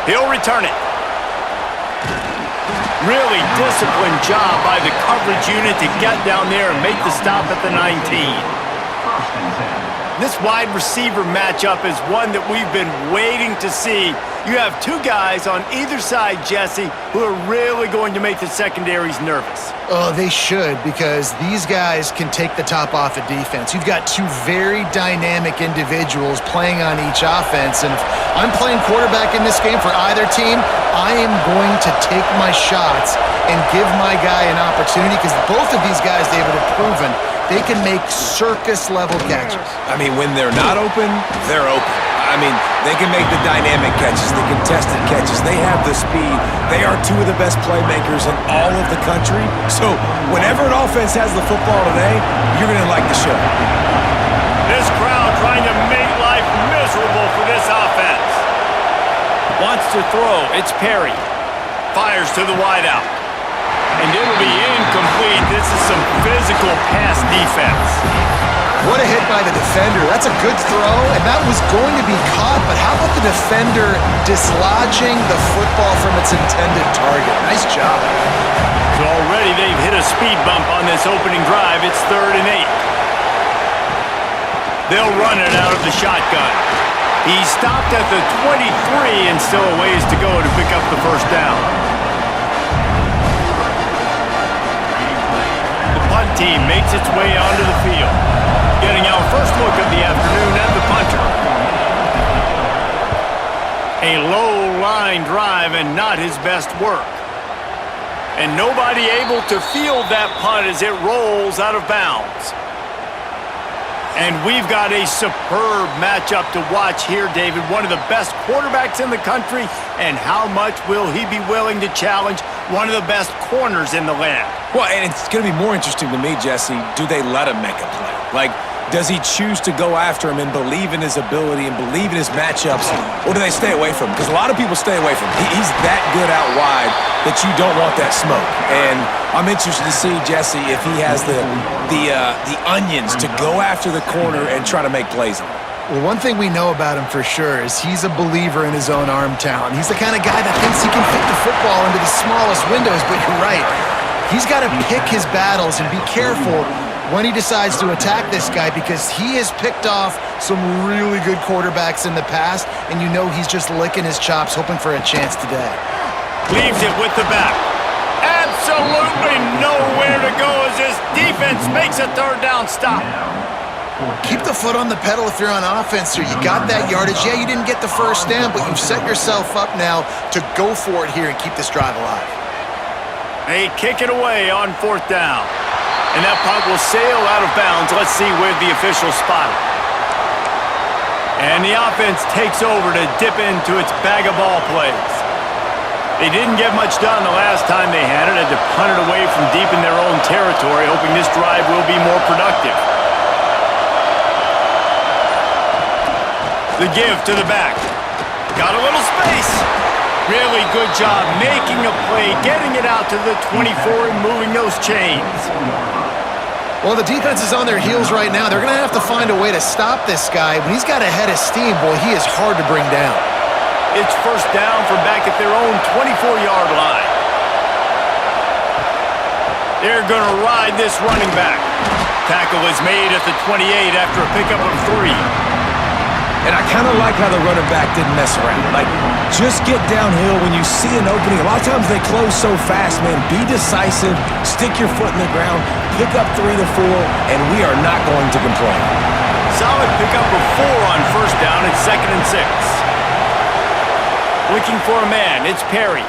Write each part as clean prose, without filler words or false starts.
He'll return it. Really disciplined job by the coverage unit to get down there and make the stop at the 19. This wide receiver matchup is one that we've been waiting to see. You have two guys on either side, Jesse, who are really going to make the secondaries nervous. Oh, they should, because these guys can take the top off of defense. You've got two very dynamic individuals playing on each offense, and if I'm playing quarterback in this game for either team, I am going to take my shots and give my guy an opportunity, because both of these guys, David, have proven they can make circus-level catches. I mean, when they're not open, they're open. I mean, they can make the dynamic catches, the contested catches. They have the speed. They are two of the best playmakers in all of the country. So whenever an offense has the football today, you're going to like the show. This crowd trying to make life miserable for this offense. Wants to throw. It's Perry. Fires to the wideout. And it'll be incomplete. This is some physical pass defense. What a hit by the defender. That's a good throw, and that was going to be caught, but how about the defender dislodging the football from its intended target? Nice job. So already they've hit a speed bump on this opening drive. It's 3rd and 8. They'll run it out of the shotgun. He stopped at the 23 and still a ways to go to pick up the first down. Punt team makes its way onto the field. Getting our first look of the afternoon at the punter. A low line drive and not his best work. And nobody able to field that punt as it rolls out of bounds. And we've got a superb matchup to watch here, David. One of the best quarterbacks in the country, and how much will he be willing to challenge one of the best corners in the land? Well, and it's going to be more interesting to me, Jesse, do they let him make a play? Like, does he choose to go after him and believe in his ability and believe in his matchups, or do they stay away from him? Because a lot of people stay away from him. He's that good out wide that you don't want that smoke. And I'm interested to see, Jesse, if he has the onions to go after the corner and try to make plays on him. Well, one thing we know about him for sure is he's a believer in his own arm talent. He's the kind of guy that thinks he can fit the football into the smallest windows, but you're right. He's got to pick his battles and be careful when he decides to attack this guy, because he has picked off some really good quarterbacks in the past, and you know he's just licking his chops, hoping for a chance today. Leaves it with the back. Absolutely nowhere to go as this defense makes a 3rd down stop. Keep the foot on the pedal if you're on offense here. You got that yardage. Yeah, you didn't get the first down, but you've set yourself up now to go for it here and keep this drive alive. They kick it away on 4th down. And that punt will sail out of bounds. Let's see where the officials spot it. And the offense takes over to dip into its bag of ball plays. They didn't get much done the last time they had it. Had to punt it away from deep in their own territory, hoping this drive will be more productive. The give to the back. Got a little space. Really good job making a play, getting it out to the 24 and moving those chains. Well, the defense is on their heels right now. They're going to have to find a way to stop this guy. When he's got a head of steam, boy, he is hard to bring down. It's first down from back at their own 24-yard line. They're going to ride this running back. Tackle is made at the 28 after a pickup of 3. And I kind of like how the running back didn't mess around. Like, just get downhill when you see an opening. A lot of times they close so fast, man. Be decisive, stick your foot in the ground, pick up 3 to 4, and we are not going to complain. Solid pickup of 4 on first down. It's 2nd and 6. Looking for a man. It's Perry.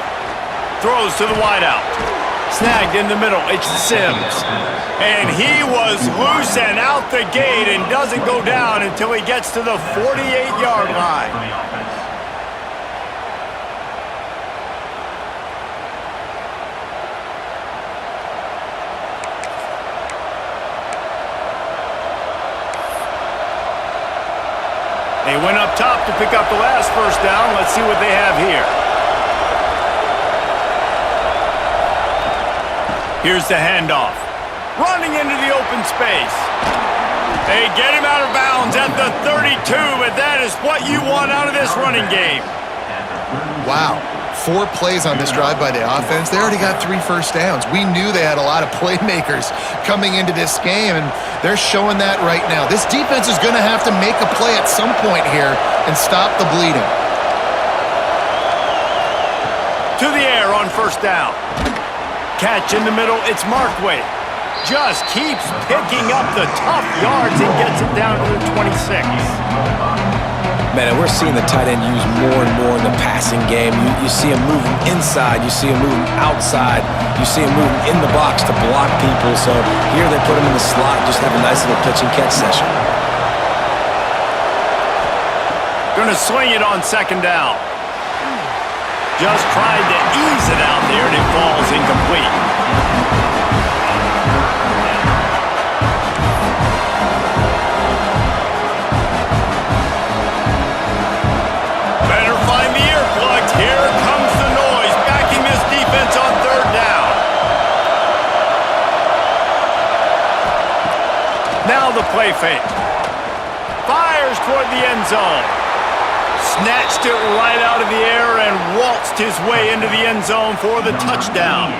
Throws to the wideout. Snagged in the middle. It's Sims. And he was loose and out the gate and doesn't go down until he gets to the 48-yard line. They went up top to pick up the last first down. Let's see what they have here. Here's the handoff. Running into the open space. They get him out of bounds at the 32, but that is what you want out of this running game. Wow. 4 plays on this drive by the offense. They already got 3 first downs. We knew they had a lot of playmakers coming into this game, and they're showing that right now. This defense is going to have to make a play at some point here and stop the bleeding. To the air on first down. Catch in the middle. It's Markway. Just keeps picking up the tough yards and gets it down to the 26. Man, and we're seeing the tight end used more and more in the passing game. You see him moving inside. You see him moving outside. You see him moving in the box to block people. So here they put him in the slot, just have a nice little pitch and catch session. Going to swing it on second down. Just tried to ease it out there, and it falls incomplete. Better find the earplugs. Here comes the noise, backing this defense on third down. Now the play fake. Fires toward the end zone. Snatched it right out of the air and waltzed his way into the end zone for the touchdown.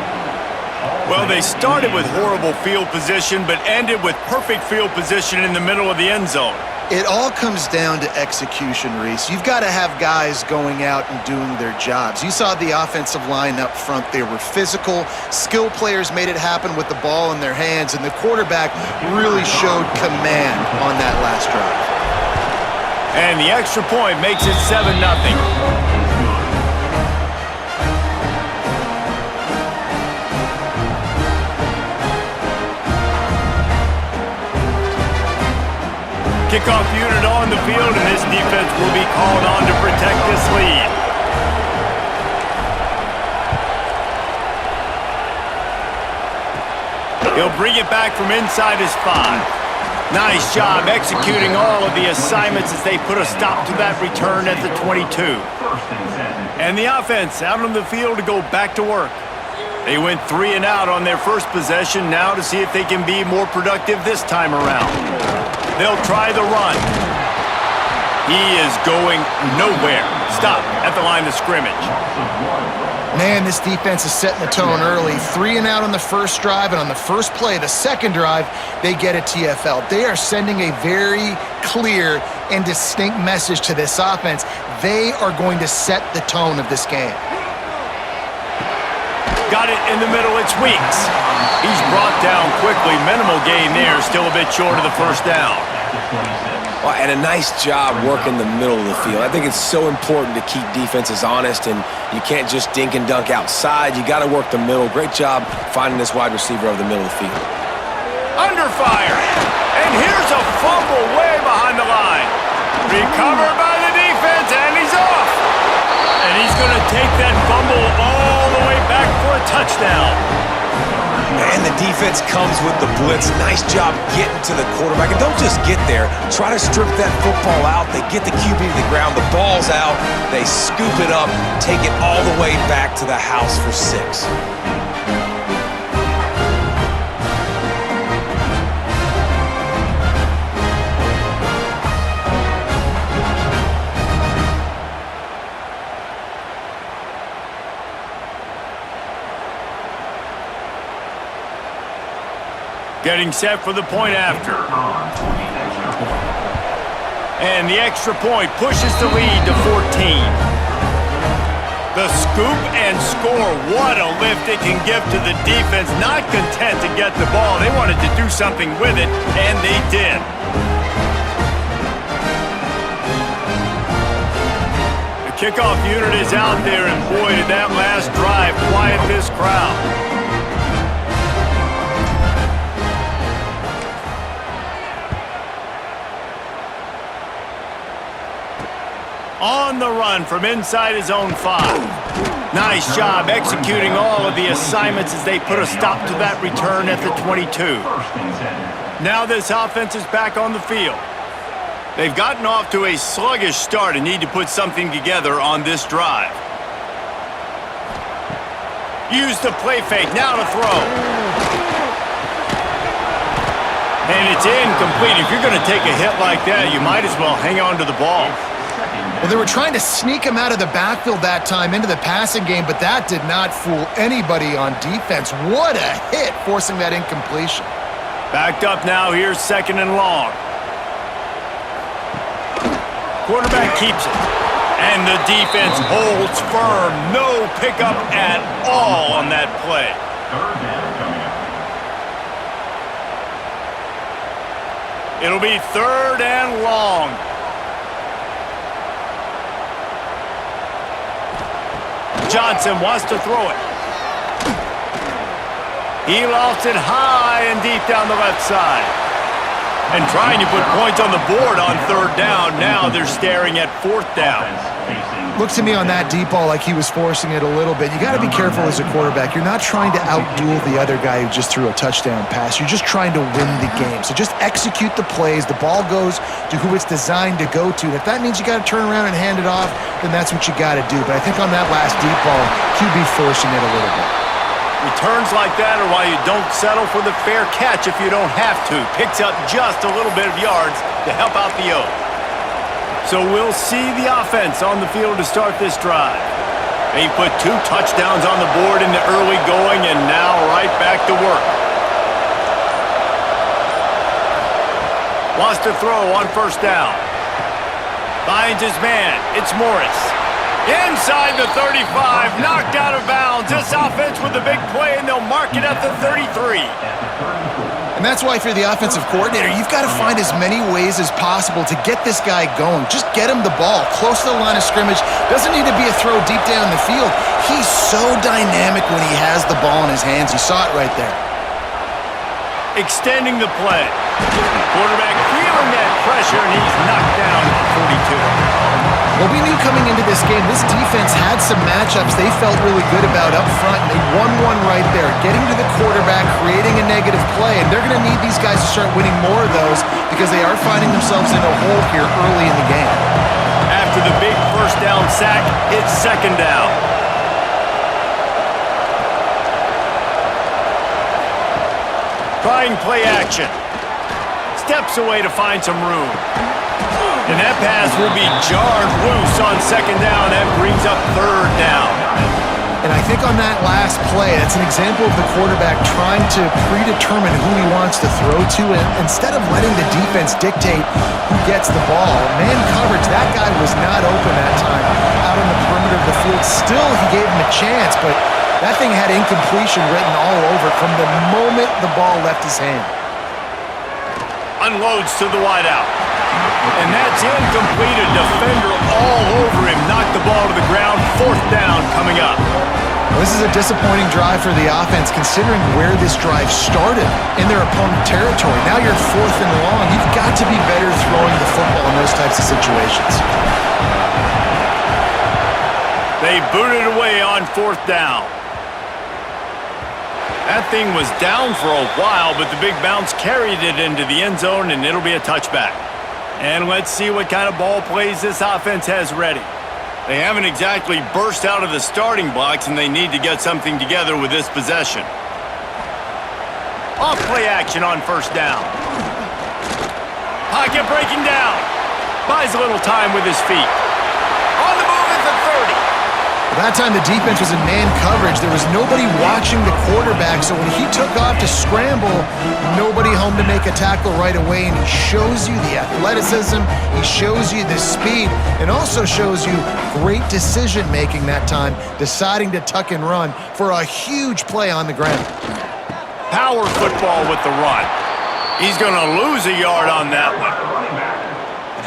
Well, they started with horrible field position, but ended with perfect field position in the middle of the end zone. It all comes down to execution, Reese. You've got to have guys going out and doing their jobs. You saw the offensive line up front. They were physical. Skill players made it happen with the ball in their hands, and the quarterback really showed command on that last drive. And the extra point makes it 7-0. Kickoff unit on the field, and this defense will be called on to protect this lead. He'll bring it back from inside his 5. Nice job executing all of the assignments as they put a stop to that return at the 22. And the offense out on the field to go back to work. They went 3 and out on their first possession, now to see if they can be more productive this time around. They'll try the run. He is going nowhere. Stop at the line of scrimmage. Man, this defense is setting the tone early. 3 and out on the first drive, and on the first play, the second drive, they get a TFL. They are sending a very clear and distinct message to this offense. They are going to set the tone of this game. Got it in the middle, it's Weeks. He's brought down quickly. Minimal gain there, still a bit short of the first down. Well, and a nice job working the middle of the field. I think it's so important to keep defenses honest, and you can't just dink and dunk outside. You got to work the middle. Great job finding this wide receiver over the middle of the field. Under fire. And here's a fumble way behind the line. Recovered by the defense, and he's off. And he's going to take that fumble all the way back for a touchdown. And the defense comes with the blitz. Nice job getting to the quarterback. And don't just get there. Try to strip that football out. They get the QB to the ground. The ball's out. They scoop it up, take it all the way back to the house for 6. Getting set for the point after. And the extra point pushes the lead to 14. The scoop and score. What a lift it can give to the defense. Not content to get the ball. They wanted to do something with it, and they did. The kickoff unit is out there, and boy, did that last drive quiet this crowd. On the run from inside his own 5. Nice job executing all of the assignments as they put a stop to that return at the 22. Now this offense is back on the field. They've gotten off to a sluggish start and need to put something together on this drive. Use the play fake, now to throw. And it's incomplete. If you're going to take a hit like that, you might as well hang on to the ball. Well, they were trying to sneak him out of the backfield that time into the passing game, but that did not fool anybody on defense. What a hit, forcing that incompletion. Backed up now, here's 2nd and long. Quarterback keeps it. And the defense holds firm. No pickup at all on that play. It'll be 3rd and long. Johnson wants to throw it. He lofts it high and deep down the left side. And trying to put points on the board on 3rd down. Now they're staring at 4th down. Looked to me on that deep ball like he was forcing it a little bit. You got to be careful as a quarterback. You're not trying to outduel the other guy who just threw a touchdown pass. You're just trying to win the game. So just execute the plays. The ball goes to who it's designed to go to. And if that means you got to turn around and hand it off, then that's what you got to do. But I think on that last deep ball, QB forcing it a little bit. Returns like that are why you don't settle for the fair catch if you don't have to. Picks up just a little bit of yards to help out the O. So we'll see the offense on the field to start this drive. They put 2 touchdowns on the board in the early going and now right back to work. Wants to throw on 1st down. Finds his man. It's Morris. Inside the 35, knocked out of bounds. This offense with a big play, and they'll mark it at the 33. And that's why if you're the offensive coordinator, you've got to find as many ways as possible to get this guy going. Just get him the ball close to the line of scrimmage. Doesn't need to be a throw deep down the field. He's so dynamic when he has the ball in his hands. You saw it right there. Extending the play. Quarterback feeling that pressure, and he's knocked down at 42. Well, we knew coming into this game, this defense had some matchups they felt really good about up front, and they won one right there, getting to the quarterback, creating a negative play, and they're going to need these guys to start winning more of those because they are finding themselves in a hole here early in the game. After the big 1st down sack, it's 2nd down. Trying play action. Steps away to find some room. And that pass will be jarred loose on 2nd down. That brings up 3rd down. And I think on that last play, that's an example of the quarterback trying to predetermine who he wants to throw to. And instead of letting the defense dictate who gets the ball, man coverage, that guy was not open that time out on the perimeter of the field. Still, he gave him a chance, but that thing had incompletion written all over from the moment the ball left his hand. Unloads to the wideout. And that's incomplete. A defender all over him. Knocked the ball to the ground. 4th down coming up. Well, this is a disappointing drive for the offense considering where this drive started in their opponent territory. Now you're 4th and long. You've got to be better throwing the football in those types of situations. They booted away on 4th down. That thing was down for a while, but the big bounce carried it into the end zone, and it'll be a touchback. And let's see what kind of ball plays this offense has ready. They haven't exactly burst out of the starting blocks, and they need to get something together with this possession. Off play action on 1st down. Pocket breaking down. Buys a little time with his feet. On the move at the 30. That time the defense was in man coverage. There was nobody watching the quarterback, so when he took off to scramble, nobody home to make a tackle right away, and he shows you the athleticism, he shows you the speed, and also shows you great decision-making that time, deciding to tuck and run for a huge play on the ground. Power football with the run. He's going to lose a yard on that one.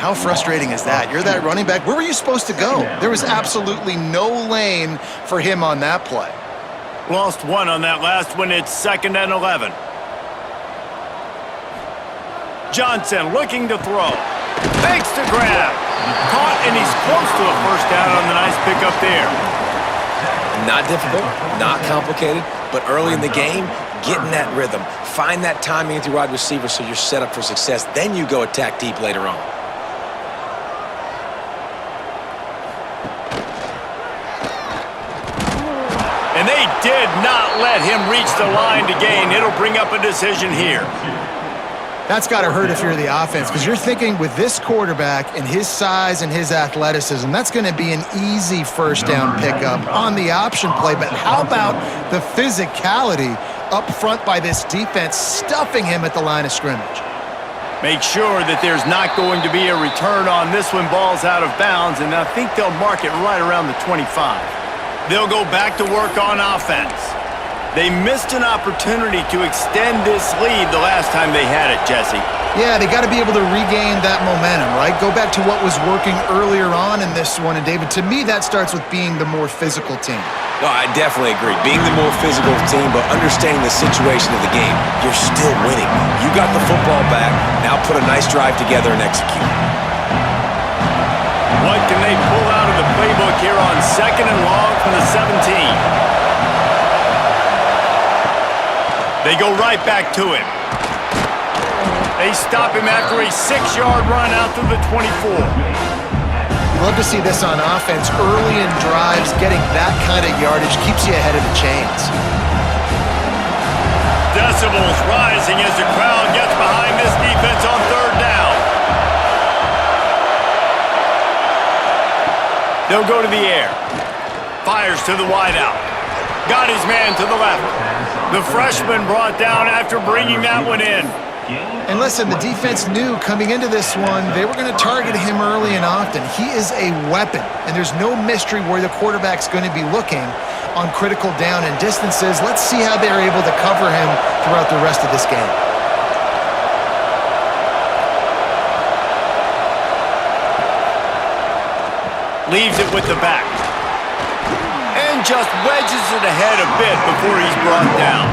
How frustrating is that? You're that running back. Where were you supposed to go? There was absolutely no lane for him on that play. Lost 1 on that last one. It's 2nd and 11. Johnson looking to throw. Fakes to grab. Caught, and he's close to a 1st down on the nice pickup there. Not difficult, not complicated, but early in the game, get in that rhythm. Find that timing with your wide receiver so you're set up for success. Then you go attack deep later on. And they did not let him reach the line to gain. It'll bring up a decision here. That's got to hurt if you're the offense, because you're thinking with this quarterback and his size and his athleticism, that's going to be an easy first down pickup on the option play. But how about the physicality up front by this defense, stuffing him at the line of scrimmage? Make sure that there's not going to be a return on this when ball's out of bounds, and I think they'll mark it right around the 25. They'll go back to work on offense. They missed an opportunity to extend this lead the last time they had it, Jesse. Yeah, they got to be able to regain that momentum, right? Go back to what was working earlier on in this one. And, David, to me, that starts with being the more physical team. No, I definitely agree. Being the more physical team, but understanding the situation of the game. You're still winning. You got the football back. Now put a nice drive together and execute. What can they pull out of the playbook here on 2nd and long from the 17? They go right back to him. They stop him after a 6-yard run out to the 24. You love to see this on offense. Early in drives, getting that kind of yardage keeps you ahead of the chains. Decibels rising as the crowd gets behind this defense on 3rd down. They'll go to the air. Fires to the wideout. Got his man to the left. The freshman brought down after bringing that one in. And listen, the defense knew coming into this one, they were going to target him early and often. He is a weapon, and there's no mystery where the quarterback's going to be looking on critical down and distances. Let's see how they're able to cover him throughout the rest of this game. Leaves it with the back. And just wedges it ahead a bit before he's brought down.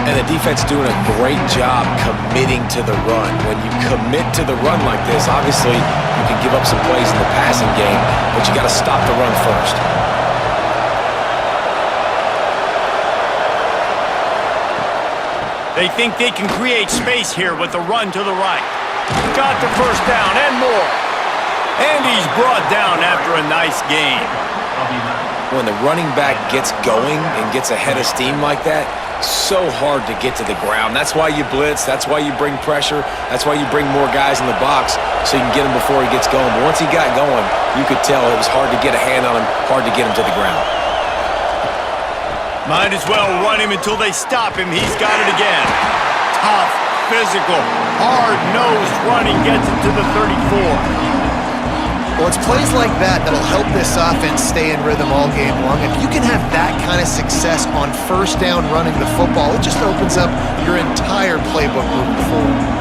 And the defense doing a great job committing to the run. When you commit to the run like this, obviously you can give up some plays in the passing game, but you got to stop the run first. They think they can create space here with the run to the right. Got the first down and more. And he's brought down after a nice gain. When the running back gets going and gets ahead of steam like that, so hard to get to the ground. That's why you blitz. That's why you bring pressure. That's why you bring more guys in the box so you can get him before he gets going. But once he got going, you could tell it was hard to get a hand on him, hard to get him to the ground. Might as well run him until they stop him. He's got it again. Tough, physical, hard-nosed running gets him to the 34. Well, it's plays like that that'll help this offense stay in rhythm all game long. If you can have that kind of success on first down running the football, it just opens up your entire playbook moving forward.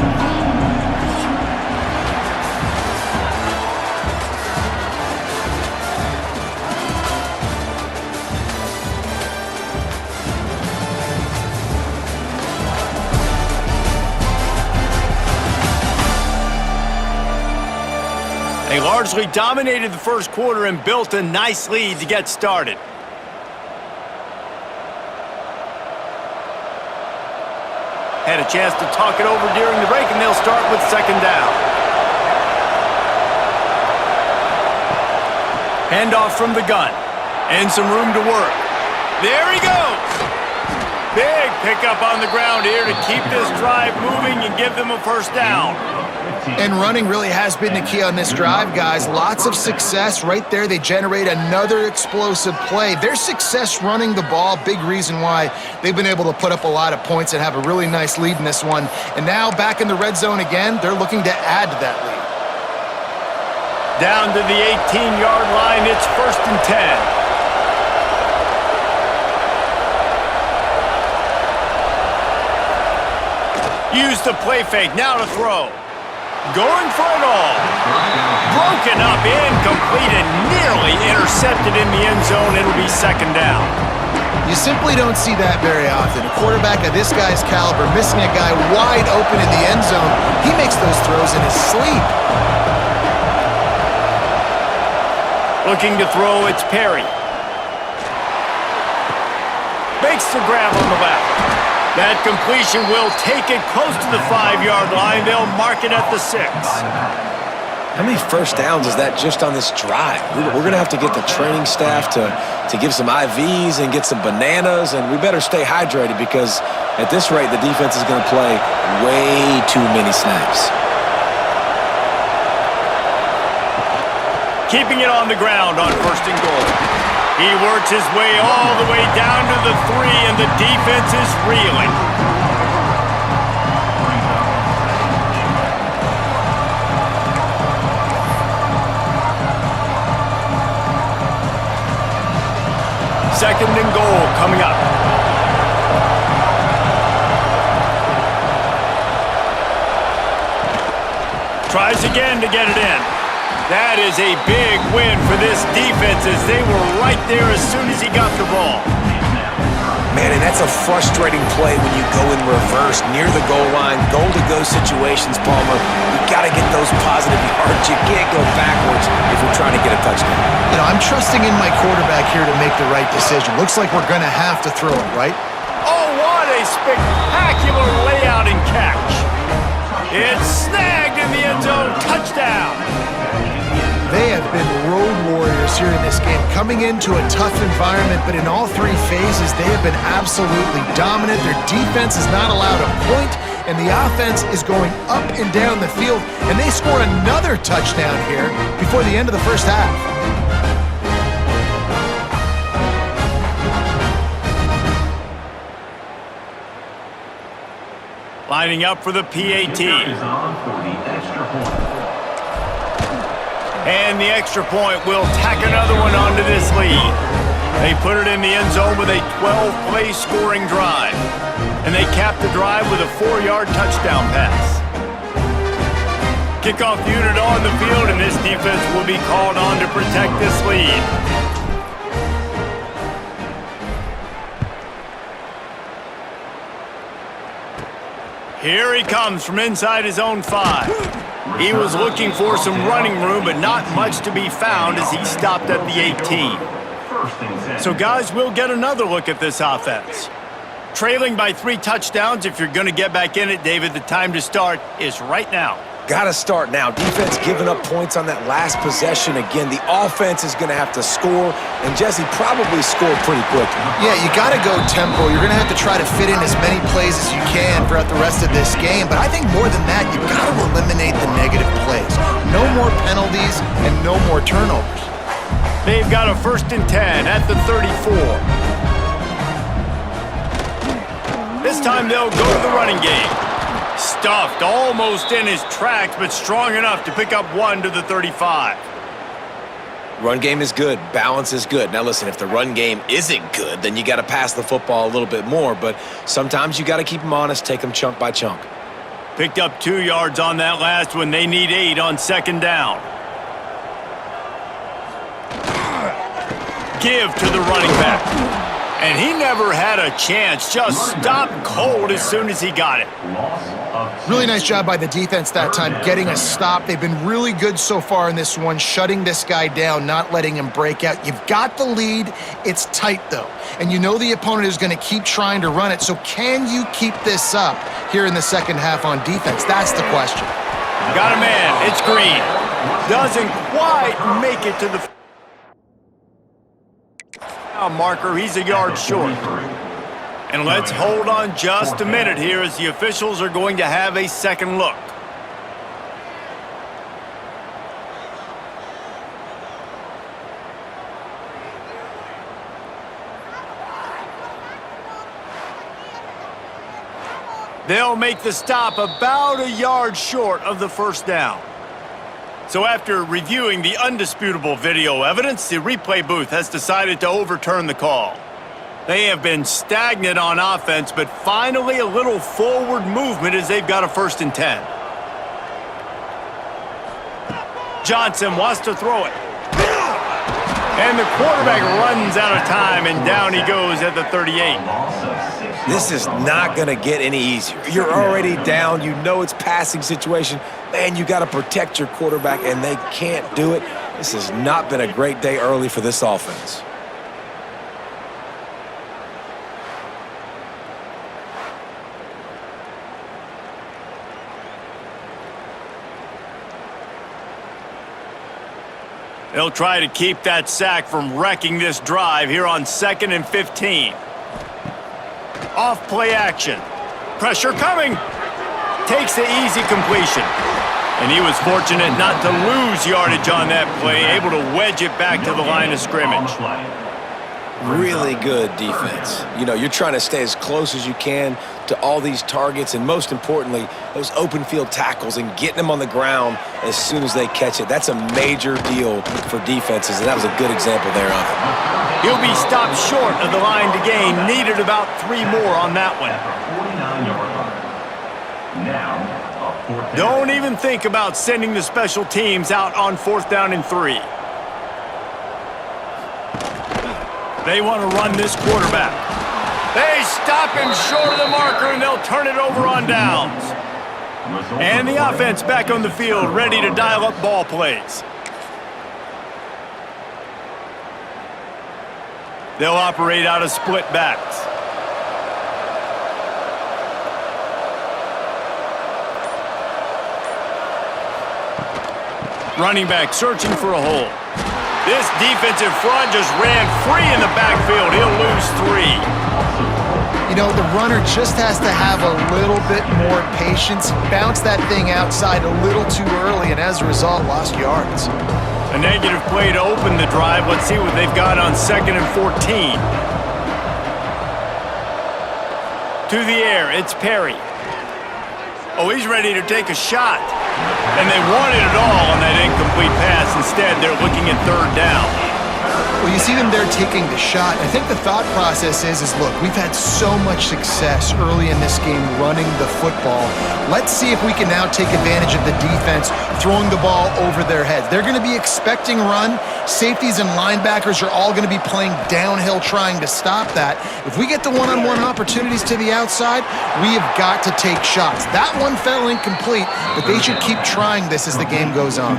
They largely dominated the first quarter and built a nice lead to get started. Had a chance to talk it over during the break, and they'll start with 2nd down. Handoff from the gun. And some room to work. There he goes! Big pickup on the ground here to keep this drive moving and give them a first down. And running really has been the key on this drive, guys. Lots of success right there. They generate another explosive play. Their success running the ball, big reason why they've been able to put up a lot of points and have a really nice lead in this one. And now back in the red zone again, they're looking to add to that lead. Down to the 18-yard line, it's 1st and 10. Use the play fake, now to throw. Going for it all. Broken up, incomplete, and nearly intercepted in the end zone. It'll be 2nd down. You simply don't see that very often. A quarterback of this guy's caliber missing a guy wide open in the end zone. He makes those throws in his sleep. Looking to throw, it's Perry. Makes the grab on the left. That completion will take it close to the 5-yard line. They'll mark it at the 6. How many first downs is that just on this drive? We're going to have to get the training staff to give some IVs and get some bananas, and we better stay hydrated because at this rate, the defense is going to play way too many snaps. Keeping it on the ground on 1st and goal. He works his way all the way down to the 3, and the defense is reeling. Second and goal coming up. Tries again to get it in. That is a big win for this defense as they were right there as soon as he got the ball. Man, and that's a frustrating play when you go in reverse near the goal line, goal-to-go situations, Palmer. You got to get those positive yards. You can't go backwards if you're trying to get a touchdown. You know, I'm trusting in my quarterback here to make the right decision. Looks like we're going to have to throw it, right? Oh, what a spectacular layout and catch. It's snagged in the end zone. Touchdown. They have been road warriors here in this game, coming into a tough environment, but in all 3 phases, they have been absolutely dominant. Their defense is not allowed a point, and the offense is going up and down the field, and they score another touchdown here before the end of the first half. Lining up for the PAT. And the extra point will tack another one onto this lead. They put it in the end zone with a 12-play scoring drive. And they cap the drive with a 4-yard touchdown pass. Kickoff unit on the field, and this defense will be called on to protect this lead. Here he comes from inside his own 5. He was looking for some running room, but not much to be found as he stopped at the 18. So, guys, we'll get another look at this offense. Trailing by 3 touchdowns, if you're going to get back in it, David, the time to start is right now. Got to start now. Defense giving up points on that last possession. Again, the offense is going to have to score, and Jesse probably scored pretty quickly. Yeah, you got to go tempo. You're going to have to try to fit in as many plays as you can throughout the rest of this game, but I think more than that, you've got to eliminate the negative plays. No more penalties and no more turnovers. They've got a 1st and 10 at the 34. This time they'll go to the running game. Stuffed almost in his tracks, but strong enough to pick up 1 to the 35. Run game is good. Balance is good. Now, listen, if the run game isn't good, then you got to pass the football a little bit more, but sometimes you got to keep them honest, take them chunk by chunk. Picked up 2 yards on that last one. They need 8 on 2nd down. Give to the running back. And he never had a chance. Just stopped cold as soon as he got it. Really nice job by the defense that time, getting a stop. They've been really good so far in this one, shutting this guy down, not letting him break out. You've got the lead. It's tight, though. And you know the opponent is going to keep trying to run it. So can you keep this up here in the second half on defense? That's the question. Got a man. It's Green. Doesn't quite make it to the marker. He's a yard short. And let's hold on just a minute here as the officials are going to have a second look. They'll make the stop about a yard short of the 1st down. So after reviewing the undisputable video evidence, the replay booth has decided to overturn the call. They have been stagnant on offense, but finally a little forward movement as they've got a 1st and 10. Johnson wants to throw it. And the quarterback runs out of time, and down he goes at the 38. This is not going to get any easier. You're already down. You know it's passing situation. Man, you got to protect your quarterback, and they can't do it. This has not been a great day early for this offense. They'll try to keep that sack from wrecking this drive here on 2nd and 15. Off play action. Pressure coming. Takes the easy completion. And he was fortunate not to lose yardage on that play, able to wedge it back to the line of scrimmage. Really good defense. You know, you're trying to stay as close as you can to all these targets, and most importantly, those open field tackles and getting them on the ground as soon as they catch it. That's a major deal for defenses, and that was a good example there of it. He'll be stopped short of the line to gain. Needed about 3 more on that one. Don't even think about sending the special teams out on 4th down and 3. They want to run this quarterback. They stop him short of the marker, and they'll turn it over on downs. And the offense back on the field, ready to dial up ball plays. They'll operate out of split backs. Running back searching for a hole. This defensive front just ran free in the backfield. He'll lose 3. You know, the runner just has to have a little bit more patience. Bounce that thing outside a little too early, and as a result, lost yards. A negative play to open the drive. Let's see what they've got on 2nd and 14. To the air, it's Perry. Oh, he's ready to take a shot. And they wanted it all on that incomplete pass. Instead, they're looking at 3rd down. Well, you see them there taking the shot. I think the thought process is look, we've had so much success early in this game running the football. Let's see if we can now take advantage of the defense throwing the ball over their heads. They're going to be expecting run. Safeties and linebackers are all going to be playing downhill trying to stop that. If we get the one-on-one opportunities to the outside, we have got to take shots. That one fell incomplete, but they should keep trying this as the game goes on.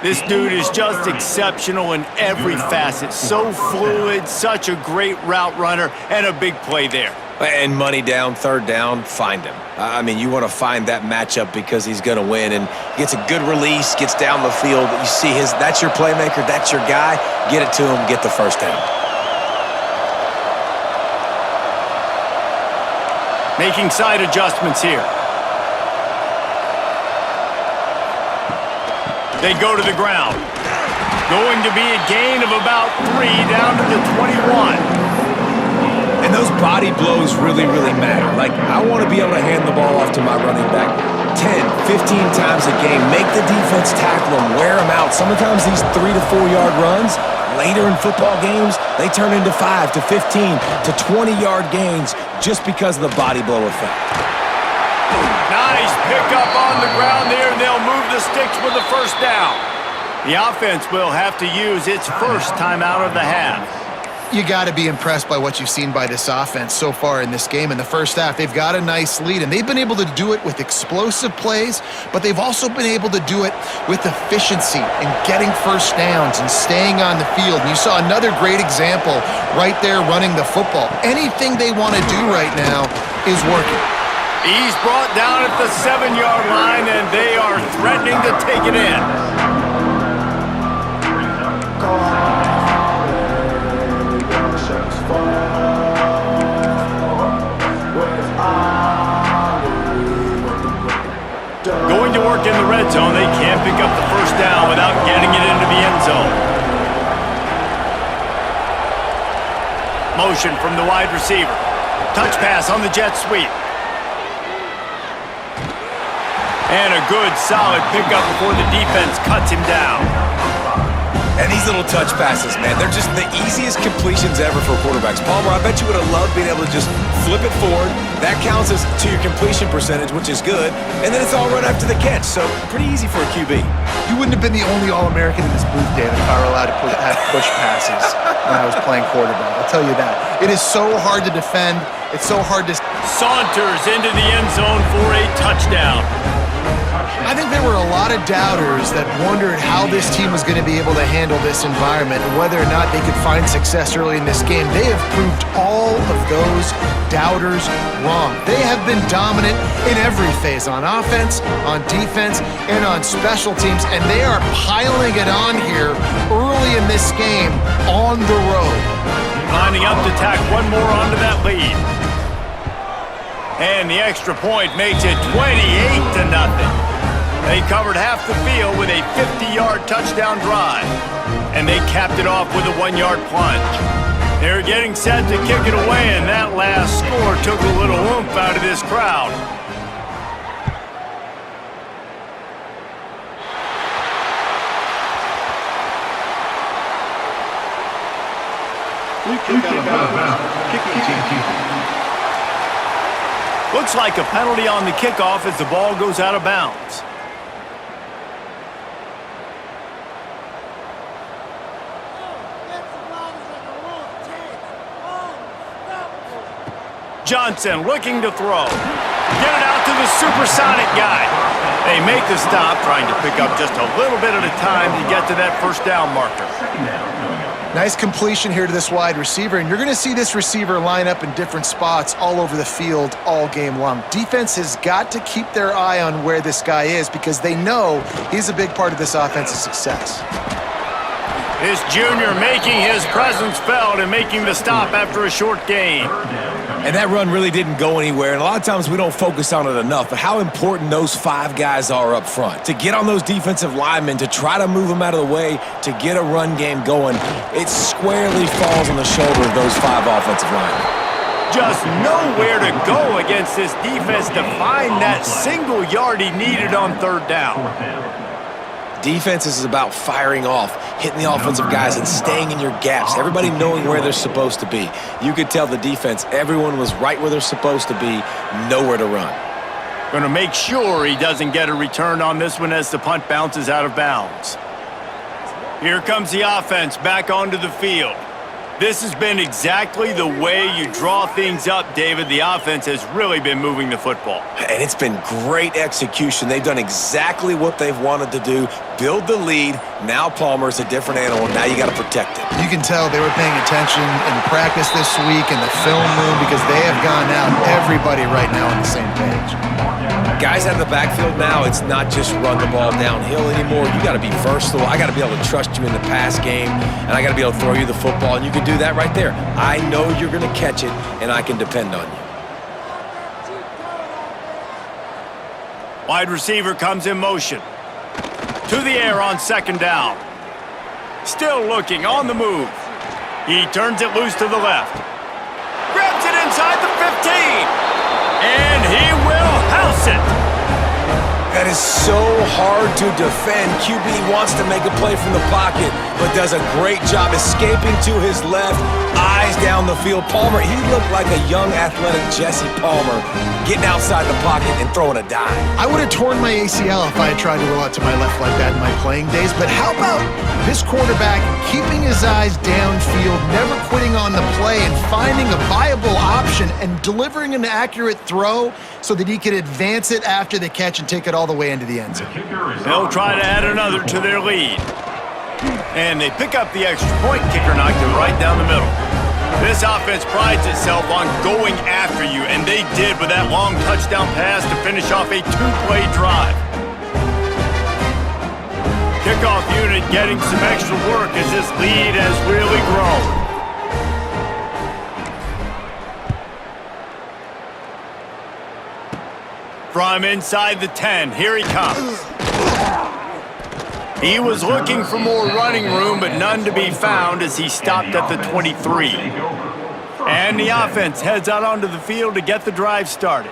This dude is just exceptional in every facet. So fluid, such a great route runner, and a big play there. And money down, 3rd down, find him. I mean, you want to find that matchup because he's going to win, and gets a good release, gets down the field. You see that's your playmaker, that's your guy. Get it to him, get the 1st down. Making side adjustments here. They go to the ground. Going to be a gain of about 3 down to the 21. And those body blows really, really matter. Like, I want to be able to hand the ball off to my running back 10, 15 times a game. Make the defense tackle them, wear them out. Sometimes these 3 to 4 yard runs, later in football games, they turn into 5 to 15 to 20 yard gains just because of the body blow effect. Nice pickup on the ground there, and they'll move the sticks with the 1st down. The offense will have to use its first timeout of the half. You got to be impressed by what you've seen by this offense so far in this game. In the first half, they've got a nice lead, and they've been able to do it with explosive plays, but they've also been able to do it with efficiency and getting 1st downs and staying on the field. And you saw another great example right there running the football. Anything they want to do right now is working. He's brought down at the 7-yard line, and they are threatening to take it in. Going to work in the red zone. They can't pick up the 1st down without getting it into the end zone. Motion from the wide receiver. Touch pass on the jet sweep. And a good, solid pickup before the defense cuts him down. And these little touch passes, man, they're just the easiest completions ever for quarterbacks. Palmer, I bet you would have loved being able to just flip it forward. That counts as to your completion percentage, which is good. And then it's all right after the catch, so pretty easy for a QB. You wouldn't have been the only All-American in this booth, David, if I were allowed to have push passes when I was playing quarterback. I'll tell you that. It is so hard to defend. It's so hard to... Saunters into the end zone for a touchdown. I think there were a lot of doubters that wondered how this team was going to be able to handle this environment and whether or not they could find success early in this game. They have proved all of those doubters wrong. They have been dominant in every phase, on offense, on defense, and on special teams, and they are piling it on here early in this game on the road. Lining up to tack one more onto that lead. And the extra point makes it 28-0. They covered half the field with a 50-yard touchdown drive. And they capped it off with a 1-yard plunge. They're getting set to kick it away, and that last score took a little oomph out of this crowd. Looks like a penalty on the kickoff as the ball goes out of bounds. Johnson looking to throw. Get it out to the supersonic guy. They make the stop, trying to pick up just a little bit at a time to get to that first down marker. Nice completion here to this wide receiver, and you're going to see this receiver line up in different spots all over the field all game long. Defense has got to keep their eye on where this guy is because they know he's a big part of this offense's success. This junior making his presence felt and making the stop after a short gain. And that run really didn't go anywhere, and a lot of times we don't focus on it enough, but how important those 5 guys are up front. To get on those defensive linemen, to try to move them out of the way, to get a run game going, it squarely falls on the shoulder of those 5 offensive linemen. Just nowhere to go against this defense to find that single yard he needed on third down. Defense is about firing off, hitting the offensive guys, and staying in your gaps. Everybody knowing where they're supposed to be. You could tell the defense, everyone was right where they're supposed to be, nowhere to run. Going to make sure he doesn't get a return on this one as the punt bounces out of bounds. Here comes the offense back onto the field. This has been exactly the way you draw things up, David. The offense has really been moving the football. And it's been great execution. They've done exactly what they've wanted to do. Build the lead. Now Palmer's a different animal. Now you got to protect it. You can tell they were paying attention in practice this week in the film room because they have gone out, everybody right now on the same page. Guys out of the backfield now, it's not just run the ball downhill anymore. You got to be versatile. I got to be able to trust you in the pass game, and I got to be able to throw you the football, and you can do that right there. I know you're going to catch it, and I can depend on you. Wide receiver comes in motion. To the air on second down. Still looking on the move. He turns it loose to the left. Grabs it inside the 15. And he will house it. That is so hard to defend. QB wants to make a play from the pocket, but does a great job escaping to his left, eyes down the field. Palmer, he looked like a young, athletic Jesse Palmer, getting outside the pocket and throwing a dime. I would have torn my ACL if I had tried to roll out to my left like that in my playing days, but how about this quarterback keeping his eyes downfield, never quitting on the play, and finding a viable option and delivering an accurate throw so that he could advance it after the catch and take it all the way into the end zone. They'll try to add another to their lead. And they pick up the extra point. Kicker knocked it right down the middle. This offense prides itself on going after you, and they did with that long touchdown pass to finish off a 2-play drive. Kickoff unit getting some extra work as this lead has really grown. From inside the 10, here he comes. He was looking for more running room, but none to be found as he stopped at the 23. And the offense heads out onto the field to get the drive started.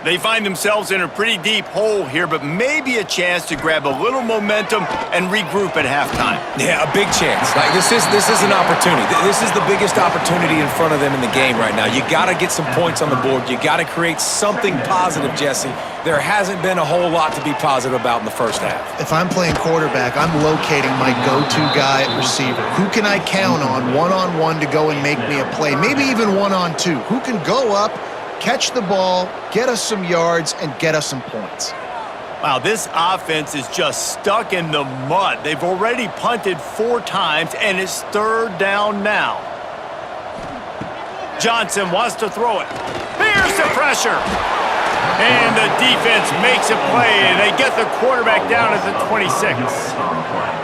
They find themselves in a pretty deep hole here, but maybe a chance to grab a little momentum and regroup at halftime. Yeah, a big chance. Like this is an opportunity. This is the biggest opportunity in front of them in the game right now. You got to get some points on the board. You got to create something positive, Jesse. There hasn't been a whole lot to be positive about in the first half. If I'm playing quarterback, I'm locating my go-to guy at receiver. Who can I count on one-on-one to go and make me a play? Maybe even one-on-two. Who can go up, catch the ball, get us some yards, and get us some points? Wow, this offense is just stuck in the mud. They've already punted 4 times, and it's 3rd down now. Johnson wants to throw it. Here's the pressure. And the defense makes a play, and they get the quarterback down at the 26.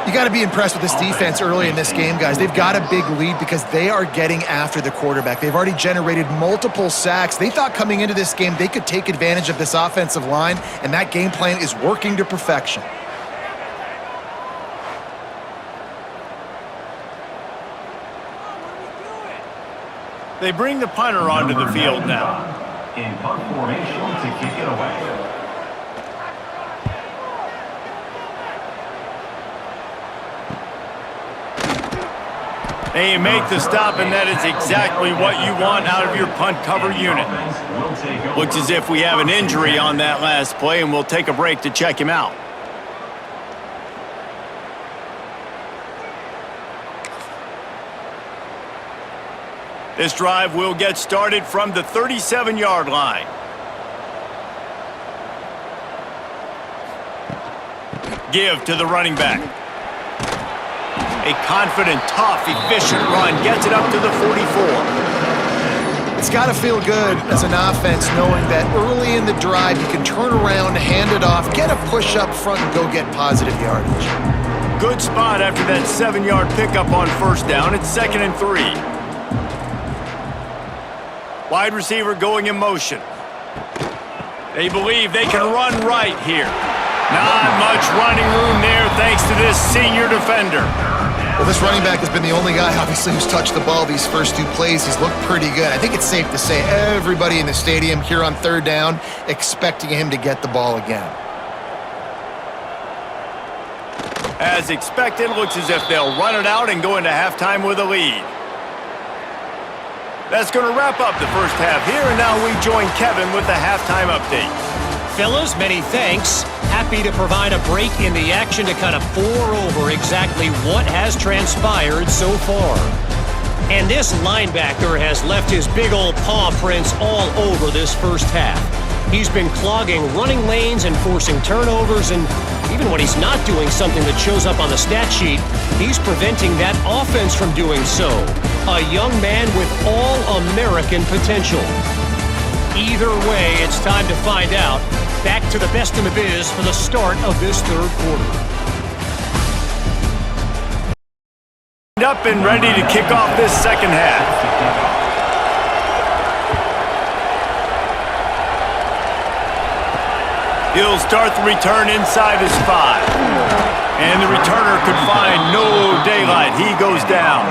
You got to be impressed with this defense early in this game, guys. They've got a big lead because they are getting after the quarterback. They've already generated multiple sacks. They thought coming into this game they could take advantage of this offensive line, and that game plan is working to perfection. They bring the punter onto the field now. In punt formation to kick it away. They make the stop, and that is exactly what you want out of your punt cover unit. Looks as if we have an injury on that last play, and we'll take a break to check him out. This drive will get started from the 37-yard line. Give to the running back. A confident, tough, efficient run gets it up to the 44. It's got to feel good as an offense knowing that early in the drive you can turn around, hand it off, get a push up front, and go get positive yardage. Good spot after that 7-yard pickup on 1st down. It's 2nd and 3. Wide receiver going in motion. They believe they can run right here. Not much running room there thanks to this senior defender. Well, this running back has been the only guy, obviously, who's touched the ball these first 2 plays. He's looked pretty good. I think it's safe to say everybody in the stadium here on 3rd down expecting him to get the ball again. As expected, looks as if they'll run it out and go into halftime with a lead. That's going to wrap up the first half here, and now we join Kevin with the halftime update. Fellas, many thanks. Happy to provide a break in the action to kind of pour over exactly what has transpired so far. And this linebacker has left his big old paw prints all over this first half. He's been clogging running lanes and forcing turnovers, and even when he's not doing something that shows up on the stat sheet, he's preventing that offense from doing so. A young man with all-American potential. Either way, it's time to find out. Back to the best in the biz for the start of this 3rd quarter. Up and ready to kick off this 2nd half. He'll start the return inside his 5. And the returner could find no daylight. He goes down.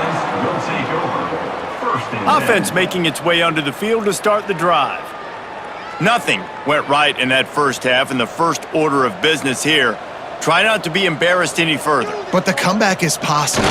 Offense making its way onto the field to start the drive. Nothing went right in that first half, and the first order of business here. Try not to be embarrassed any further. But the comeback is possible.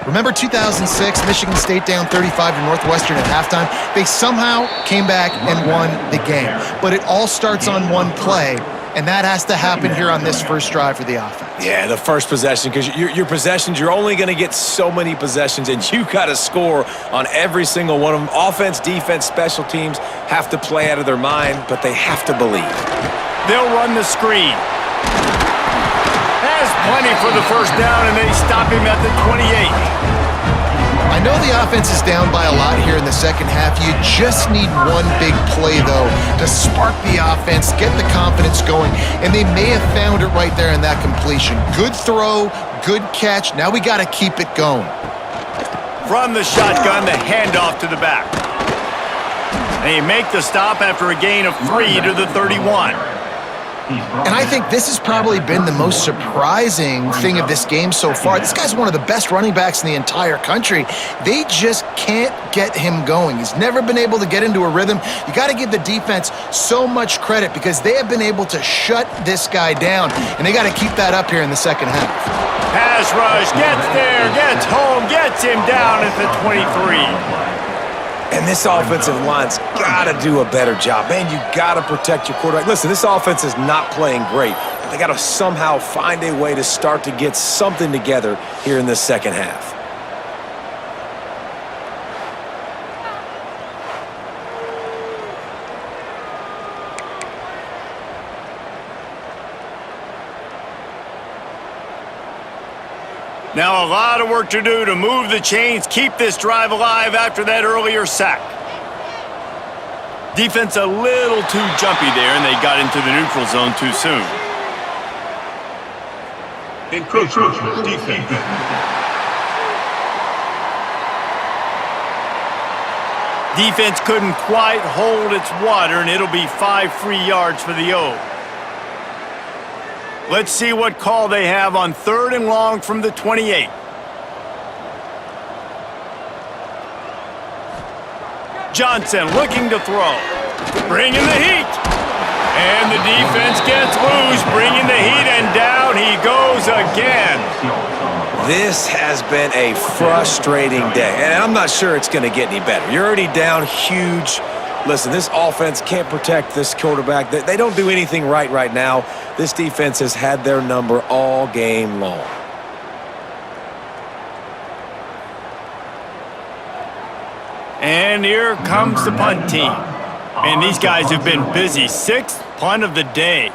Remember 2006, Michigan State down 35 to Northwestern at halftime? They somehow came back and won the game. But it all starts on one play, and that has to happen here on this first drive for the offense. Yeah, the first possession, because your possessions, you're only going to get so many possessions, and you got to score on every single one of them. Offense, defense, special teams have to play out of their mind, but they have to believe. They'll run the screen. Has plenty for the first down, and they stop him at the 28. I know the offense is down by a lot here in the second half. You just need one big play, though, to spark the offense, get the confidence going, and they may have found it right there in that completion. Good throw, good catch. Now we got to keep it going. From the shotgun, the handoff to the back. They make the stop after a gain of 3 to the 31. And I think this has probably been the most surprising thing of this game so far. This guy's one of the best running backs in the entire country. They just can't get him going. He's never been able to get into a rhythm. You got to give the defense so much credit because they have been able to shut this guy down, and they got to keep that up here in the second half. Pass rush, gets there, gets home, gets him down at the 23. And this offensive line's got to do a better job. Man, you got to protect your quarterback. Listen, this offense is not playing great. But they got to somehow find a way to start to get something together here in this second half. Now a lot of work to do to move the chains, keep this drive alive after that earlier sack. Defense a little too jumpy there, and they got into the neutral zone too soon. Encroachment defense. Defense couldn't quite hold its water, and it'll be 5 free yards for the O. Let's see what call they have on 3rd and long from the 28. Johnson looking to throw. Bringing the heat. And the defense gets loose, bringing the heat, and down he goes again. This has been a frustrating day, and I'm not sure it's going to get any better. You're already down huge. Listen, this offense can't protect this quarterback. They don't do anything right now. This defense has had their number all game long. And here comes the punt team. And these guys have been busy. 6th punt of the day.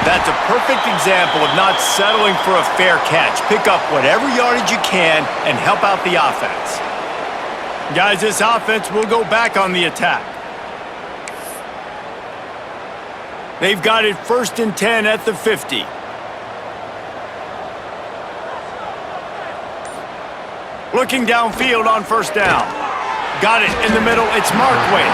That's a perfect example of not settling for a fair catch. Pick up whatever yardage you can and help out the offense. Guys, this offense will go back on the attack. They've got it 1st and 10 at the 50. Looking downfield on 1st down. Got it in the middle. It's Markway.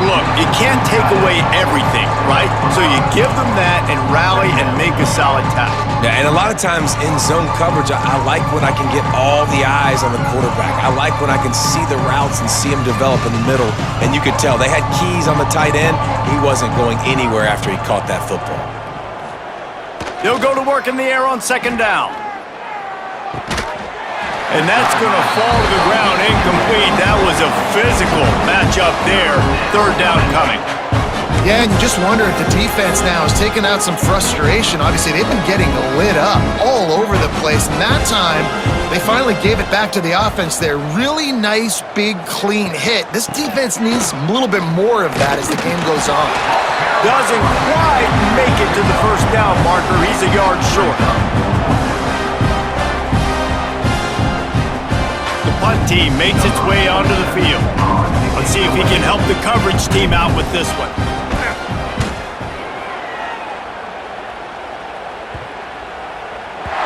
Look, you can't take away everything, right? So you give them that and rally and make a solid tackle. Yeah, and a lot of times in zone coverage, I like when I can get all the eyes on the quarterback. I like when I can see the routes and see him develop in the middle. And you could tell they had keys on the tight end. He wasn't going anywhere after he caught that football. They'll go to work in the air on 2nd down. And that's going to fall to the ground incomplete. That was a physical matchup there. 3rd down coming. Yeah, and you just wonder if the defense now is taking out some frustration. Obviously, they've been getting lit up all over the place. And that time, they finally gave it back to the offense there. Really nice, big, clean hit. This defense needs a little bit more of that as the game goes on. Doesn't quite make it to the 1st down marker. He's a yard short. The punt team makes its way onto the field. Let's see if he can help the coverage team out with this one.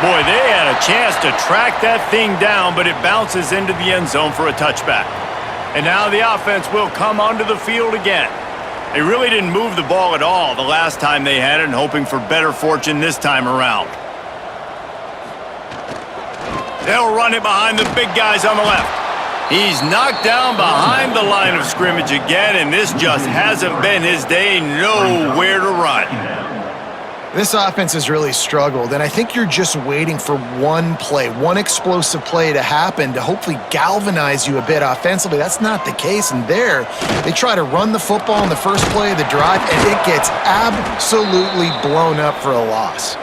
Boy, they had a chance to track that thing down, but it bounces into the end zone for a touchback. And now the offense will come onto the field again. They really didn't move the ball at all the last time they had it, and hoping for better fortune this time around. They'll run it behind the big guys on the left. He's knocked down behind the line of scrimmage again, and this just hasn't been his day. Nowhere to run. This offense has really struggled, and I think you're just waiting for one play, one explosive play to happen to hopefully galvanize you a bit offensively. That's not the case, and there, they try to run the football in the first play of the drive, and it gets absolutely blown up for a loss.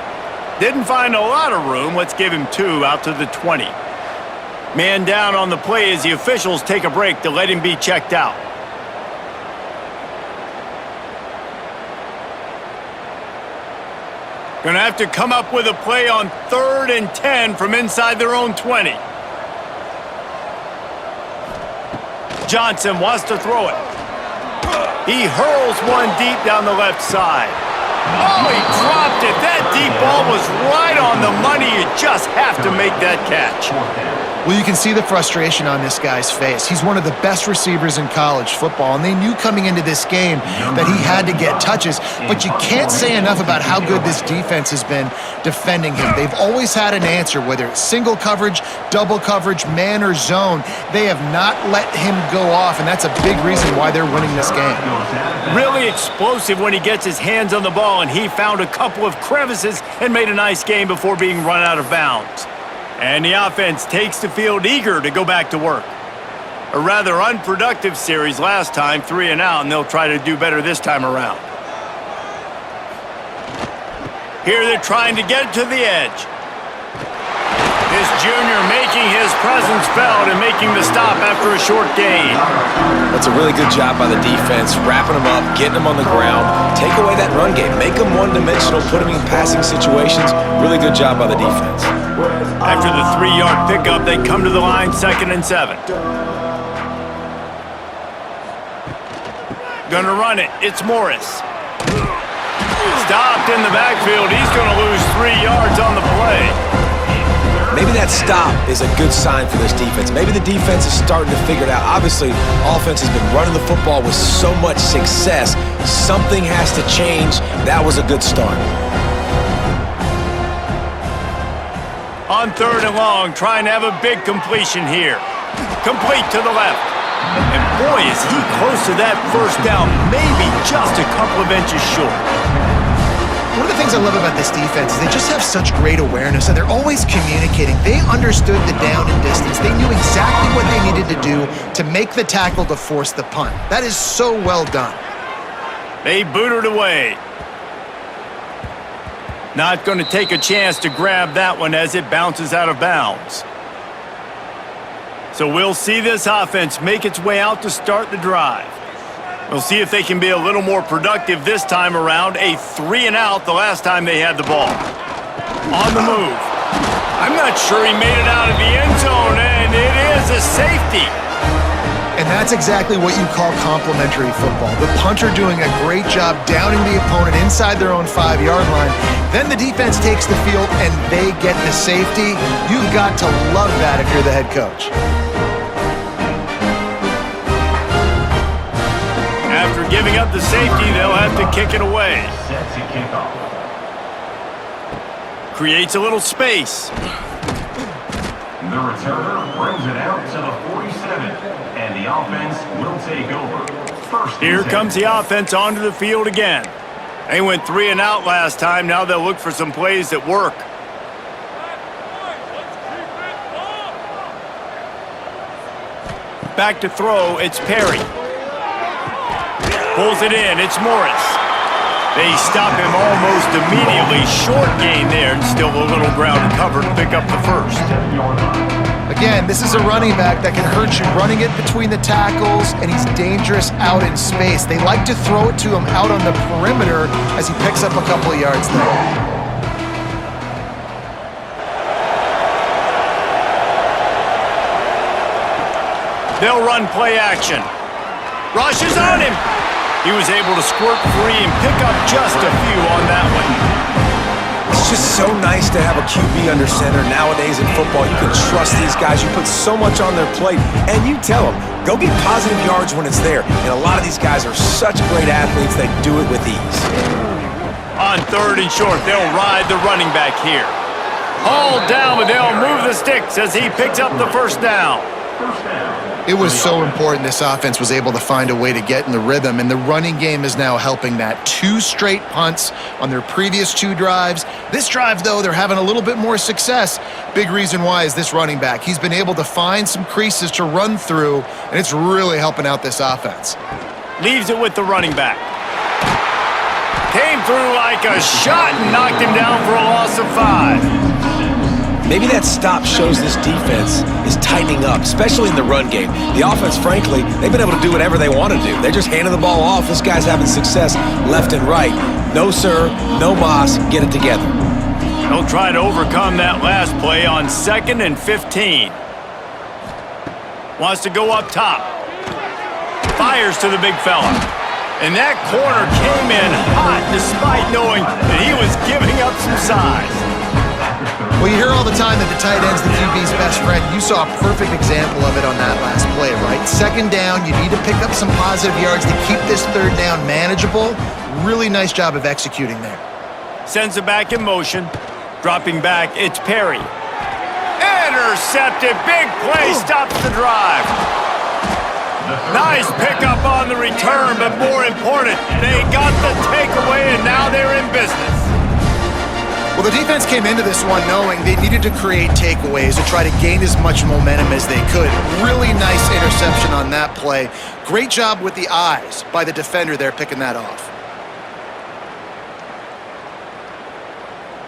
Didn't find a lot of room. Let's give him 2 out to the 20. Man down on the play as the officials take a break to let him be checked out. Gonna have to come up with a play on 3rd and 10 from inside their own 20. Johnson wants to throw it. He hurls one deep down the left side. Oh, he dropped it. That deep ball was right on the money. You just have to make that catch. Well, you can see the frustration on this guy's face. He's one of the best receivers in college football, and they knew coming into this game that he had to get touches, but you can't say enough about how good this defense has been defending him. They've always had an answer, whether it's single coverage, double coverage, man or zone. They have not let him go off, and that's a big reason why they're winning this game. Really explosive when he gets his hands on the ball, and he found a couple of crevices and made a nice game before being run out of bounds. And the offense takes the field eager to go back to work. A rather unproductive series last time, 3 and out, and they'll try to do better this time around. Here they're trying to get it to the edge. This junior making his presence felt and making the stop after a short gain. That's a really good job by the defense, wrapping them up, getting them on the ground. Take away that run game. Make them one-dimensional, put them in passing situations. Really good job by the defense. After the 3-yard pickup, they come to the line, 2nd and 7. Gonna run it. It's Morris. Stopped in the backfield. He's gonna lose 3 yards on the play. Maybe that stop is a good sign for this defense. Maybe the defense is starting to figure it out. Obviously, offense has been running the football with so much success. Something has to change. That was a good start. On 3rd and long, trying to have a big completion here. Complete to the left. And boy, is he close to that first down, maybe just a couple of inches short. One of the things I love about this defense is they just have such great awareness, and they're always communicating. They understood the down and distance. They knew exactly what they needed to do to make the tackle to force the punt. That is so well done. They boot it away. Not going to take a chance to grab that one as it bounces out of bounds. So we'll see this offense make its way out to start the drive. We'll see if they can be a little more productive this time around. A 3-and-out the last time they had the ball. On the move. I'm not sure he made it out of the end zone, and it is a safety. And that's exactly what you call complementary football. The punter doing a great job downing the opponent inside their own 5-yard line. Then the defense takes the field, and they get the safety. You've got to love that if you're the head coach. After giving up the safety, they'll have to kick it away. Creates a little space. The returner brings it out to the 47, and the offense will take over. Here comes the offense onto the field again. They went 3-and-out last time. Now they'll look for some plays that work. Back to throw, it's Perry. Pulls it in, it's Morris. They stop him almost immediately. Short gain there, and still a little ground to cover to pick up the first. Again, this is a running back that can hurt you running it between the tackles, and he's dangerous out in space. They like to throw it to him out on the perimeter as he picks up a couple of yards there. They'll run play action. Rush is on him. He was able to squirt free and pick up just a few on that one. It's just so nice to have a QB under center nowadays in football. You can trust these guys. You put so much on their plate, and you tell them, go get positive yards when it's there. And a lot of these guys are such great athletes, they do it with ease. On 3rd and short, they'll ride the running back here. Hauled down, but they'll move the sticks as he picks up the first down. It was so important this offense was able to find a way to get in the rhythm, and the running game is now helping that. 2 straight punts on their previous 2 drives. This drive, though, they're having a little bit more success. Big reason why is this running back. He's been able to find some creases to run through, and it's really helping out this offense. Leaves it with the running back. Came through like a shot and knocked him down for a loss of 5. Maybe that stop shows this defense is tightening up, especially in the run game. The offense, frankly, they've been able to do whatever they want to do. They're just handing the ball off. This guy's having success left and right. No, sir, no mas, get it together. They'll try to overcome that last play on 2nd and 15. Wants to go up top. Fires to the big fella. And that corner came in hot despite knowing that he was giving up some size. Well, you hear all the time that the tight end's the QB's best friend. You saw a perfect example of it on that last play, right? 2nd down, you need to pick up some positive yards to keep this 3rd down manageable. Really nice job of executing there. Sends it back in motion. Dropping back, it's Perry. Intercepted, big play, stops the drive. Nice pickup on the return, but more important, they got the takeaway, and now they're in business. Well, the defense came into this one knowing they needed to create takeaways to try to gain as much momentum as they could. Really nice interception on that play. Great job with the eyes by the defender there picking that off.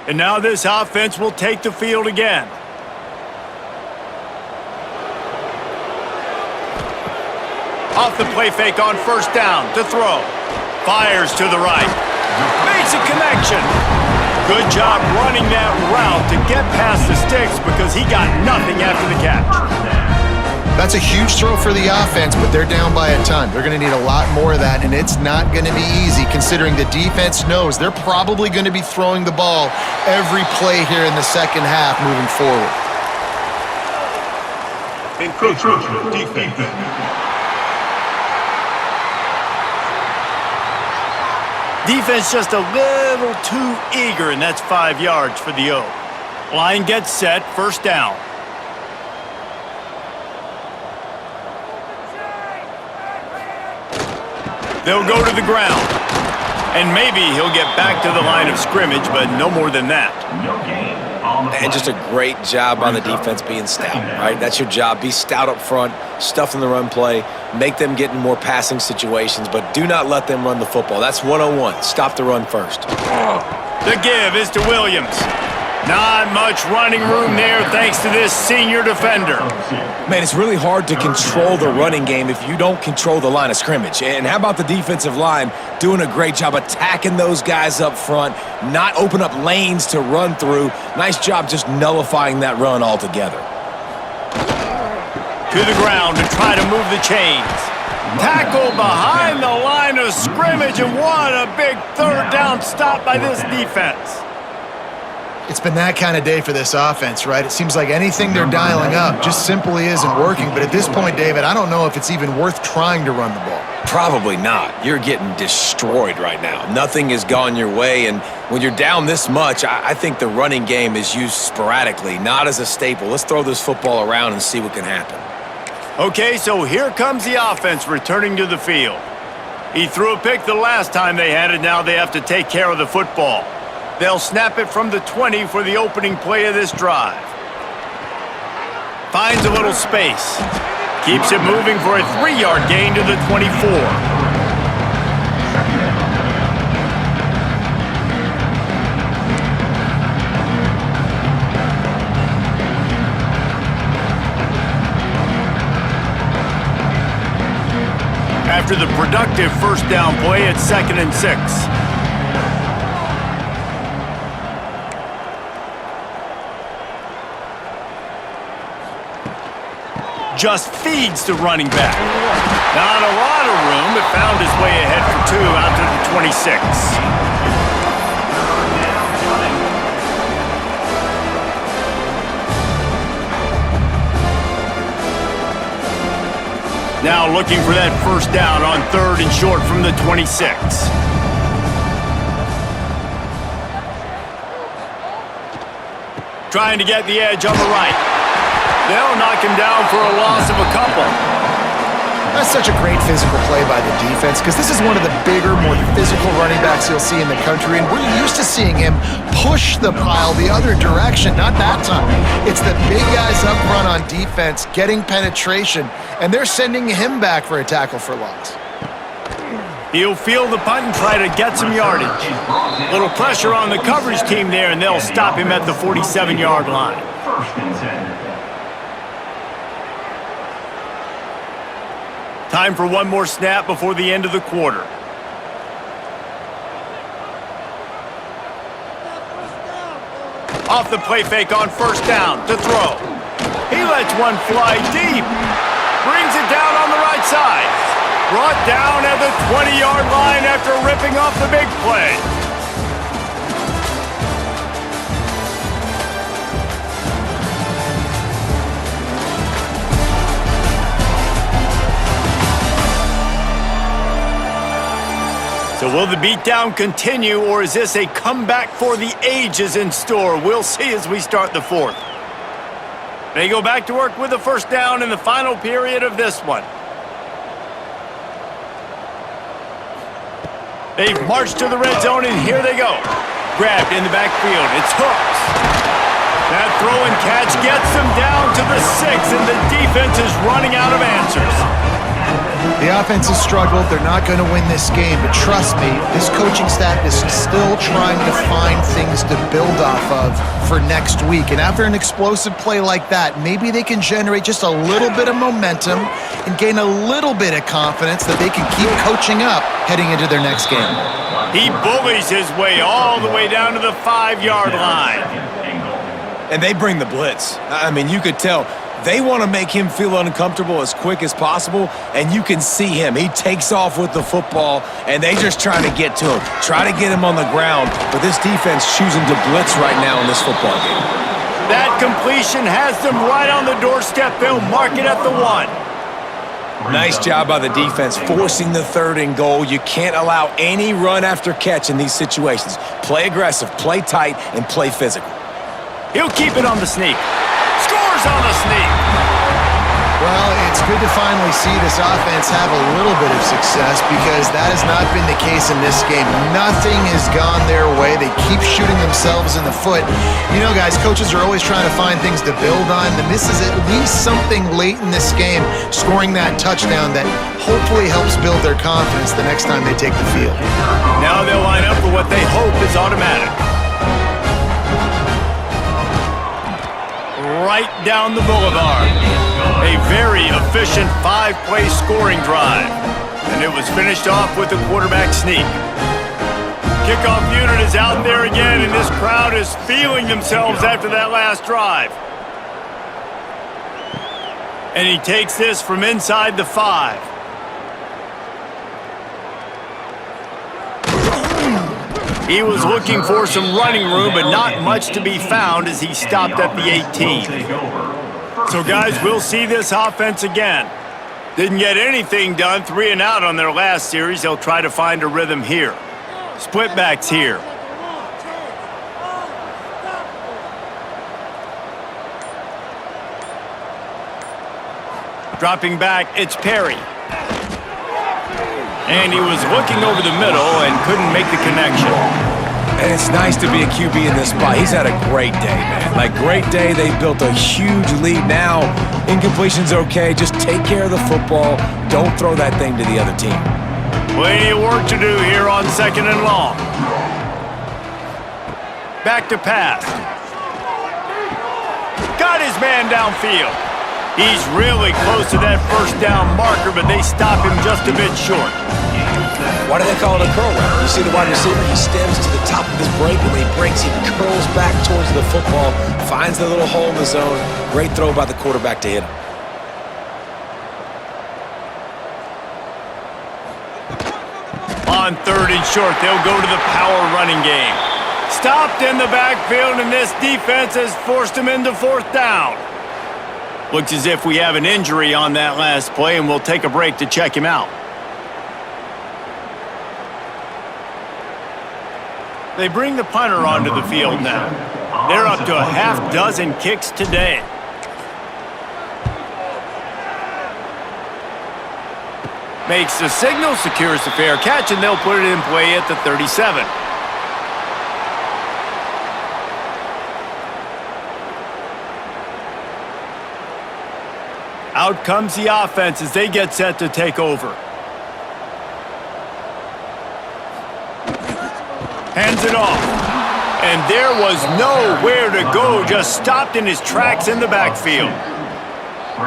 And now this offense will take the field again. Off the play fake on first down to throw. Fires to the right. Makes a connection. Good job running that route to get past the sticks because he got nothing after the catch. That's a huge throw for the offense, but they're down by a ton. They're going to need a lot more of that, and it's not going to be easy considering the defense knows they're probably going to be throwing the ball every play here in the second half moving forward. Encroachment defense. Defense just a little too eager, and that's 5 yards for the O. Line gets set, first down. They'll go to the ground. And maybe he'll get back to the line of scrimmage, but no more than that. No gain on the play. And just a great job on the defense being stout, right? That's your job. Be stout up front, stuff in the run play, make them get in more passing situations, but do not let them run the football. That's 101. Stop the run first. The give is to Williams. Not much running room there thanks to this senior defender. Man, it's really hard to control the running game if you don't control the line of scrimmage. And how about the defensive line doing a great job attacking those guys up front, not open up lanes to run through. Nice job just nullifying that run altogether. To the ground to try to move the chains. Tackle behind the line of scrimmage, and what a big third down stop by this defense. It's been that kind of day for this offense, right? It seems like anything they're dialing up just simply isn't working. But at this point, David, I don't know if it's even worth trying to run the ball. Probably not. You're getting destroyed right now. Nothing has gone your way, and when you're down this much, I think the running game is used sporadically, not as a staple. Let's throw this football around and see what can happen. Okay, so here comes the offense returning to the field. He threw a pick the last time they had it. Now they have to take care of the football. They'll snap it from the 20 for the opening play of this drive. Finds a little space. Keeps it moving for a 3-yard gain to the 24. After the productive first down play, it's 2nd and 6. Just feeds to running back. Not a lot of room, but found his way ahead for 2 out to the 26. Now looking for that first down on 3rd and short from the 26. Trying to get the edge on the right. They'll knock him down for a loss of a couple. That's such a great physical play by the defense because this is one of the bigger, more physical running backs you'll see in the country, and we're used to seeing him push the pile the other direction. Not that time. It's the big guys up front on defense getting penetration, and they're sending him back for a tackle for loss. He'll field the punt and try to get some yardage. Little pressure on the coverage team there, and they'll stop him at the 47-yard line. 1st and 10. Time for one more snap before the end of the quarter. Off the play fake on first down to throw. He lets one fly deep. Brings it down on the right side. Brought down at the 20-yard line after ripping off the big play. So will the beatdown continue, or is this a comeback for the ages in store? We'll see as we start the 4th. They go back to work with the first down in the final period of this one. They've marched to the red zone, and here they go. Grabbed in the backfield. It's Hooks. That throw and catch gets them down to the 6, and the defense is running out of answers. The offense has struggled. They're not going to win this game, but trust me, this coaching staff is still trying to find things to build off of for next week. And after an explosive play like that, maybe they can generate just a little bit of momentum and gain a little bit of confidence that they can keep coaching up heading into their next game. He bullies his way all the way down to the 5-yard line. And they bring the blitz. I mean, you could tell they want to make him feel uncomfortable as quick as possible, and you can see him. He takes off with the football, and they just trying to get to him, try to get him on the ground, but this defense choosing to blitz right now in this football game. That completion has them right on the doorstep. They'll mark it at the 1. Nice job by the defense forcing the 3rd and goal. You can't allow any run after catch in these situations. Play aggressive, play tight, and play physical. He'll keep it on the sneak. Scores on the sneak. Well, it's good to finally see this offense have a little bit of success because that has not been the case in this game. Nothing has gone their way. They keep shooting themselves in the foot. You know, guys, coaches are always trying to find things to build on, and this is at least something late in this game, scoring that touchdown that hopefully helps build their confidence the next time they take the field. Now they'll line up for what they hope is automatic. Right down the boulevard. A very efficient 5-play scoring drive. And it was finished off with a quarterback sneak. Kickoff unit is out there again, and this crowd is feeling themselves after that last drive. And he takes this from inside the 5. He was looking for some running room, but not much to be found as he stopped at the 18. So, guys, we'll see this offense again. Didn't get anything done, 3 and out on their last series. They'll try to find a rhythm here. Split backs here. Dropping back, it's Perry. And he was looking over the middle and couldn't make the connection. And it's nice to be a QB in this spot. He's had a great day, man. Like, great day. They built a huge lead. Now, incompletion's okay. Just take care of the football. Don't throw that thing to the other team. Plenty of work to do here on 2nd and long. Back to pass. Got his man downfield. He's really close to that first down marker, but they stop him just a bit short. Why do they call it a curl route? You see the wide receiver, he stems to the top of his break, and when he breaks, he curls back towards the football, finds the little hole in the zone. Great throw by the quarterback to hit him. On 3rd and short, they'll go to the power running game. Stopped in the backfield, and this defense has forced him into 4th down. Looks as if we have an injury on that last play, and we'll take a break to check him out. They bring the punter onto the field now. They're up to a half-dozen kicks today. Makes the signal, secures the fair catch, and they'll put it in play at the 37. Out comes the offense as they get set to take over. Hands it off. And there was nowhere to go, just stopped in his tracks in the backfield.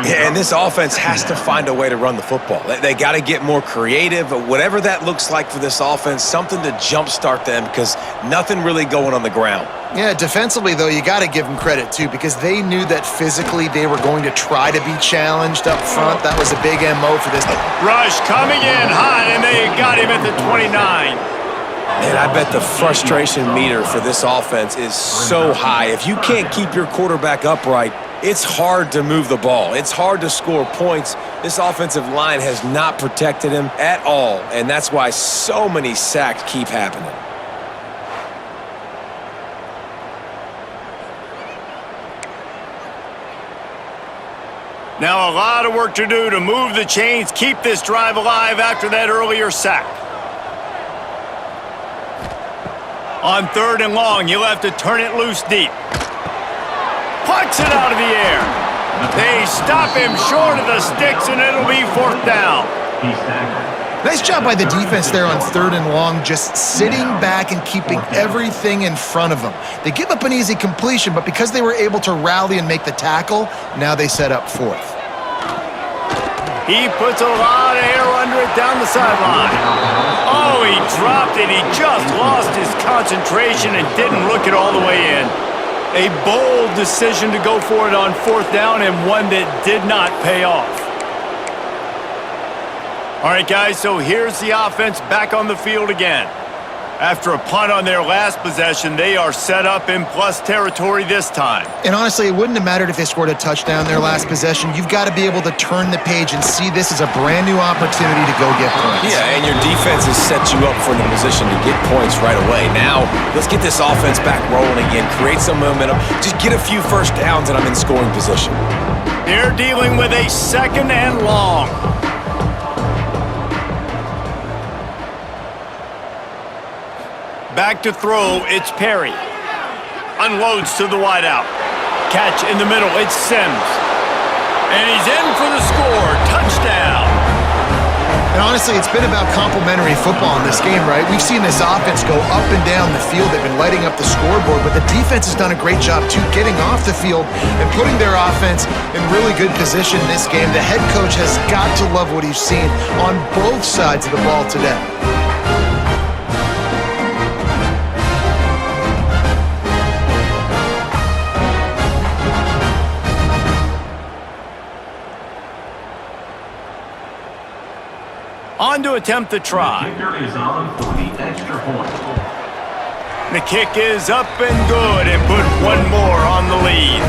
Yeah, and this offense has to find a way to run the football. They got to get more creative, whatever that looks like for this offense, something to jumpstart them because nothing really going on the ground. Yeah, defensively, though, you got to give them credit, too, because they knew that physically they were going to try to be challenged up front. That was a big MO for this. Rush coming in hot, and they got him at the 29. And I bet the frustration meter for this offense is so high. If you can't keep your quarterback upright, it's hard to move the ball. It's hard to score points. This offensive line has not protected him at all, and that's why so many sacks keep happening. Now a lot of work to do to move the chains, keep this drive alive after that earlier sack. On 3rd and long, you'll have to turn it loose deep. Puts it out of the air. They stop him short of the sticks, and it'll be 4th down. He's tackled. Nice job by the defense there on 3rd and long, just sitting back and keeping everything in front of them. They give up an easy completion, but because they were able to rally and make the tackle, now they set up 4th. He puts a lot of air under it down the sideline. Oh, he dropped it. He just lost his concentration and didn't look it all the way in. A bold decision to go for it on 4th down and one that did not pay off. All right, guys, so here's the offense back on the field again. After a punt on their last possession, they are set up in plus territory this time. And honestly, it wouldn't have mattered if they scored a touchdown their last possession. You've got to be able to turn the page and see this as a brand new opportunity to go get points. Yeah, and your defense has set you up for the position to get points right away. Now, let's get this offense back rolling again, create some momentum, just get a few first downs, and I'm in scoring position. They're dealing with a 2nd and long. Back to throw, it's Perry. Unloads to the wideout. Catch in the middle, it's Sims. And he's in for the score, touchdown. And honestly, it's been about complementary football in this game, right? We've seen this offense go up and down the field. They've been lighting up the scoreboard, but the defense has done a great job, too, getting off the field and putting their offense in really good position in this game. The head coach has got to love what he's seen on both sides of the ball today. On to attempt the try. The kicker is on for the extra point. The kick is up and good and put one more on the lead.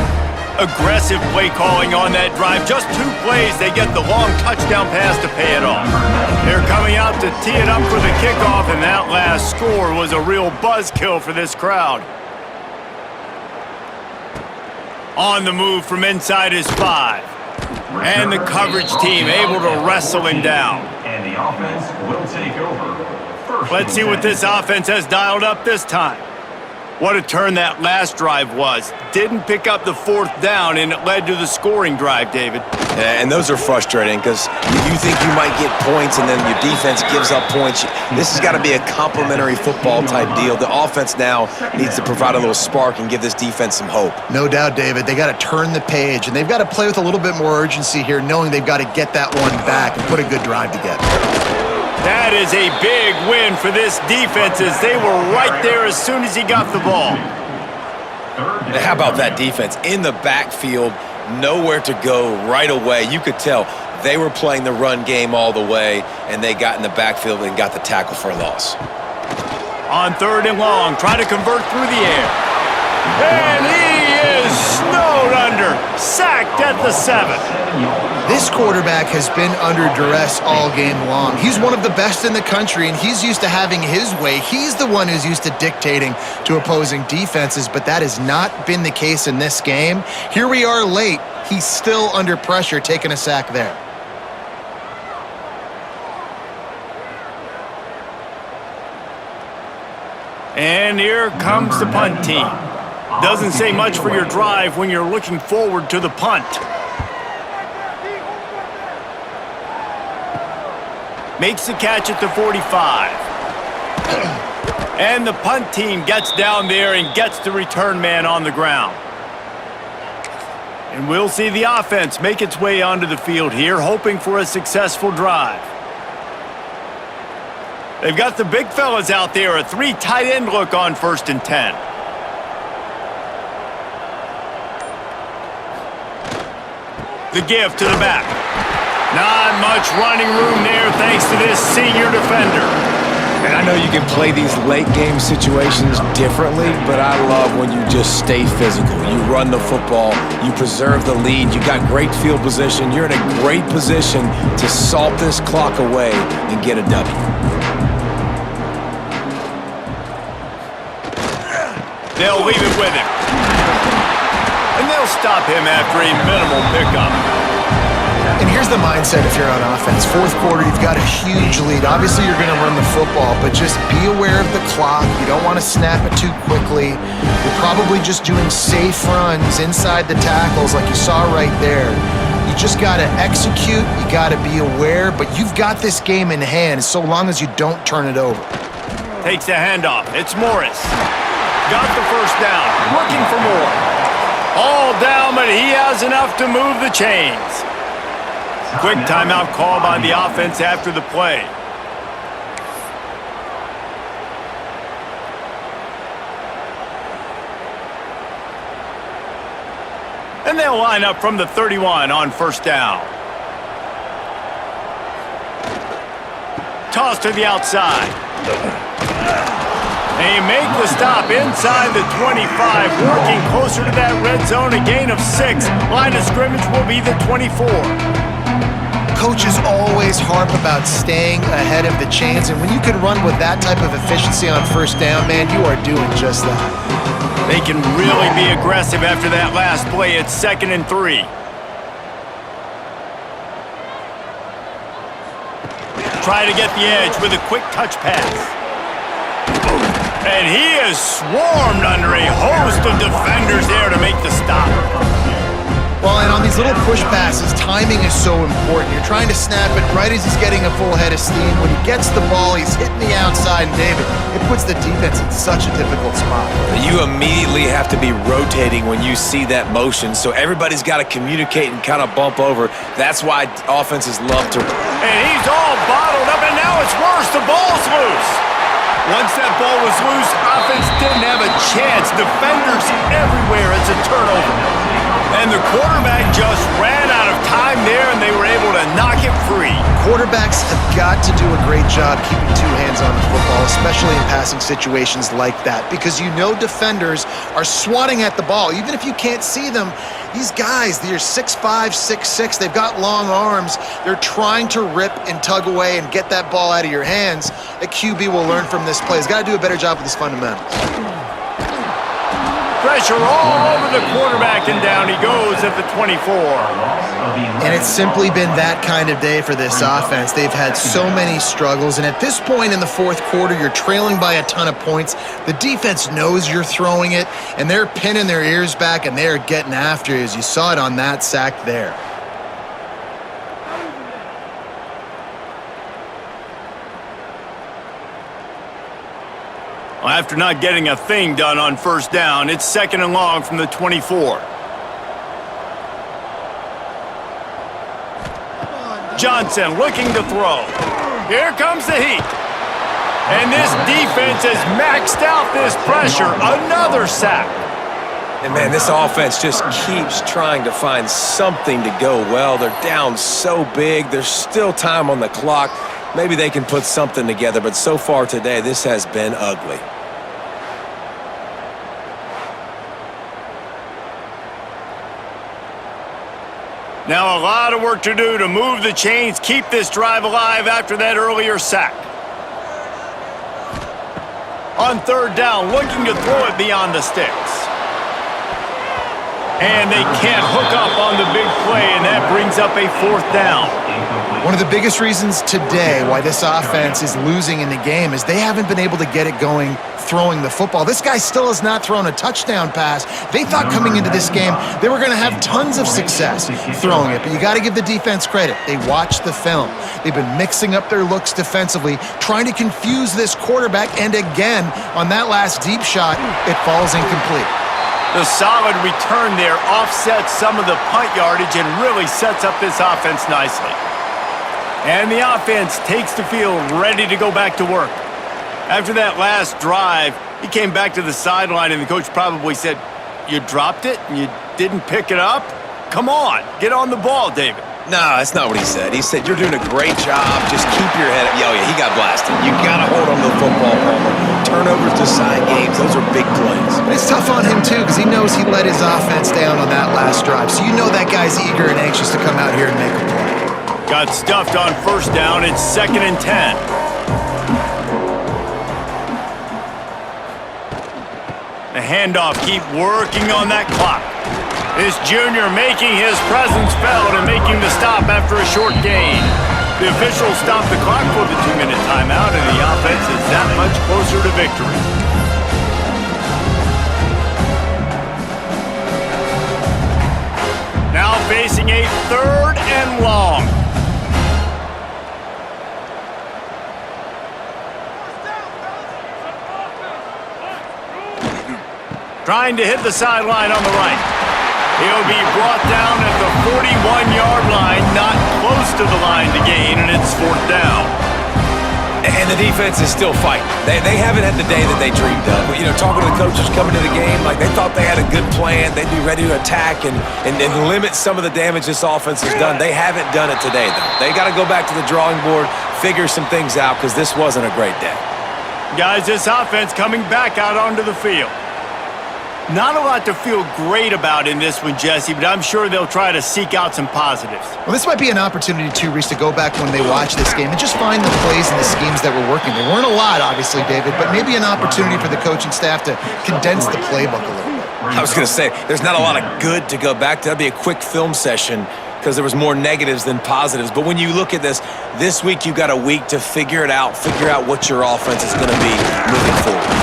Aggressive play calling on that drive. Just 2 plays, they get the long touchdown pass to pay it off. They're coming out to tee it up for the kickoff, and that last score was a real buzzkill for this crowd. On the move from inside is 5. And the coverage team able to wrestle him down. And the offense will take over. Let's see what this offense has dialed up this time. What a turn that last drive was. Didn't pick up the 4th down, and it led to the scoring drive, David. Yeah, and those are frustrating because you think you might get points and then your defense gives up points. This has got to be a complementary football type deal. The offense now needs to provide a little spark and give this defense some hope. No doubt, David. They got to turn the page, and they've got to play with a little bit more urgency here, knowing they've got to get that one back and put a good drive together. That is a big win for this defense as they were right there as soon as he got the ball. How about that defense? In the backfield, nowhere to go right away. You could tell they were playing the run game all the way, and they got in the backfield and got the tackle for a loss. On 3rd and long, trying to convert through the air. And he is snowed under, sacked at the 7. This quarterback has been under duress all game long. He's one of the best in the country, and he's used to having his way. He's the one who's used to dictating to opposing defenses, but that has not been the case in this game. Here we are late. He's still under pressure, taking a sack there. And here comes the punt team. Doesn't say much for your drive when you're looking forward to the punt. Makes the catch at the 45. And the punt team gets down there and gets the return man on the ground. And we'll see the offense make its way onto the field here, hoping for a successful drive. They've got the big fellas out there, a 3 tight end look on 1st and 10. The give to the back. Not much running room there thanks to this senior defender. And I know you can play these late game situations differently, but I love when you just stay physical. You run the football, you preserve the lead, you got great field position, you're in a great position to salt this clock away and get a W. They'll leave it with him. And they'll stop him after a minimal pickup. And here's the mindset if you're on offense. 4th quarter, you've got a huge lead. Obviously, you're going to run the football, but just be aware of the clock. You don't want to snap it too quickly. You're probably just doing safe runs inside the tackles like you saw right there. You just got to execute, you got to be aware, but you've got this game in hand so long as you don't turn it over. Takes the handoff. It's Morris. Got the first down. Looking for more. All down, but he has enough to move the chains. Quick timeout call by the offense after the play. And they'll line up from the 31 on first down. Toss to the outside. They make the stop inside the 25, working closer to that red zone, a gain of 6. Line of scrimmage will be the 24. Coaches always harp about staying ahead of the chains, and when you can run with that type of efficiency on first down, man, you are doing just that. They can really be aggressive after that last play. It's 2nd and 3. Try to get the edge with a quick touch pass. And he is swarmed under a host of defenders there to make the stop. Well, and on these little push passes, timing is so important. You're trying to snap it right as he's getting a full head of steam. When he gets the ball, he's hitting the outside, and David, it puts the defense in such a difficult spot. You immediately have to be rotating when you see that motion, so everybody's got to communicate and kind of bump over. That's why offenses love to. And he's all bottled up, and now it's worse. The ball's loose. Once that ball was loose, offense didn't have a chance. Defenders everywhere. It's a turnover. And the quarterback just ran out of time there, and they were able to knock it free. Quarterbacks have got to do a great job keeping two hands on the football, especially in passing situations like that, because you know defenders are swatting at the ball. Even if you can't see them, these guys, they're 6'5", 6'6", they've got long arms. They're trying to rip and tug away and get that ball out of your hands. A QB will learn from this play. He's got to do a better job with his fundamentals. Pressure all over the quarterback, and down he goes at the 24. And it's simply been that kind of day for this offense. They've had so many struggles, and at this point in the fourth quarter, you're trailing by a ton of points. The defense knows you're throwing it, and they're pinning their ears back, and they're getting after you, as you saw it on that sack there. After not getting a thing done on first down, it's 2nd and long from the 24. Johnson looking to throw. Here comes the heat. And this defense has maxed out this pressure. Another sack. And, man, this offense just keeps trying to find something to go well. They're down so big. There's still time on the clock. Maybe they can put something together, but so far today, this has been ugly. Now a lot of work to do to move the chains, keep this drive alive after that earlier sack. On third down, looking to throw it beyond the sticks. And they can't hook up on the big play, and that brings up a 4th down. One of the biggest reasons today why this offense is losing in the game is they haven't been able to get it going throwing the football. This guy still has not thrown a touchdown pass. They thought coming into this game they were going to have tons of success throwing it, but you got to give the defense credit. They watched the film. They've been mixing up their looks defensively, trying to confuse this quarterback, and again, on that last deep shot, it falls incomplete. The solid return there offsets some of the punt yardage and really sets up this offense nicely. And the offense takes the field ready to go back to work. After that last drive, he came back to the sideline, and the coach probably said, "You dropped it and you didn't pick it up? Come on, get on the ball, David." No, that's not what he said. He said, "You're doing a great job. Just keep your head up." Oh, yeah, he got blasted. You got to hold on to the football, Palmer. Turnovers decide games. Those are big plays. But it's tough on him, too, because he knows he let his offense down on that last drive. So you know that guy's eager and anxious to come out here and make a play. Got stuffed on first down. It's 2nd and 10. The handoff, keep working on that clock. This junior making his presence felt and making the stop after a short gain. The officials stopped the clock for the 2-minute timeout, and the offense is that much closer to victory. Now facing a 3rd and long. Trying to hit the sideline on the right. He'll be brought down at the 41-yard line, not close to the line to gain, and it's 4th down. And the defense is still fighting. They haven't had the day that they dreamed of. You know, talking to the coaches coming to the game, like they thought they had a good plan. They'd be ready to attack and limit some of the damage this offense has done. They haven't done it today, though. They got to go back to the drawing board, figure some things out, because this wasn't a great day. Guys, this offense coming back out onto the field. Not a lot to feel great about in this one, Jesse, but I'm sure they'll try to seek out some positives. Well, this might be an opportunity, too, Reese, to go back when they watch this game and just find the plays and the schemes that were working. There weren't a lot, obviously, David, but maybe an opportunity for the coaching staff to condense the playbook a little bit. I was going to say, there's not a lot of good to go back to. That'd be a quick film session because there was more negatives than positives. But when you look at this week you've got a week to figure it out, figure out what your offense is going to be moving forward.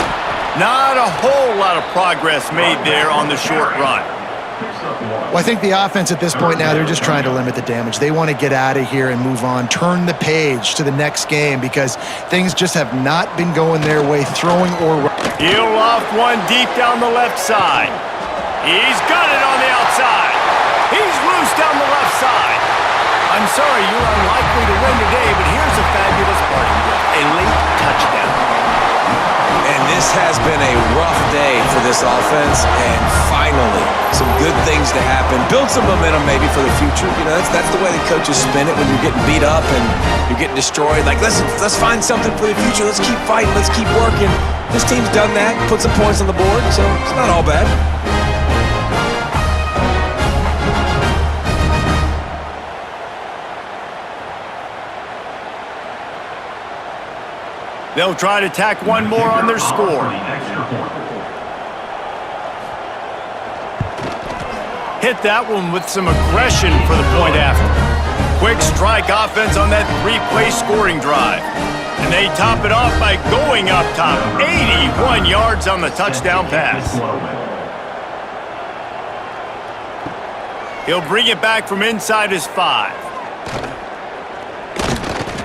Not a whole lot of progress made there on the short run. Well, I think the offense at this point now, they're just trying to limit the damage. They want to get out of here and move on, turn the page to the next game because things just have not been going their way, throwing or... He'll loft one deep down the left side. He's got it on the outside. He's loose down the left side. I'm sorry, you're unlikely to win today, but here's a fabulous parting gift, a late touchdown. And this has been a rough day for this offense, and finally, some good things to happen. Build some momentum maybe for the future. You know, that's the way the coaches spin it when you're getting beat up and you're getting destroyed. Like, let's find something for the future. Let's keep fighting. Let's keep working. This team's done that, put some points on the board, so it's not all bad. They'll try to tack one more on their score. Hit that one with some aggression for the point after. Quick strike offense on that 3-play scoring drive. And they top it off by going up top. 81 yards on the touchdown pass. He'll bring it back from inside his 5.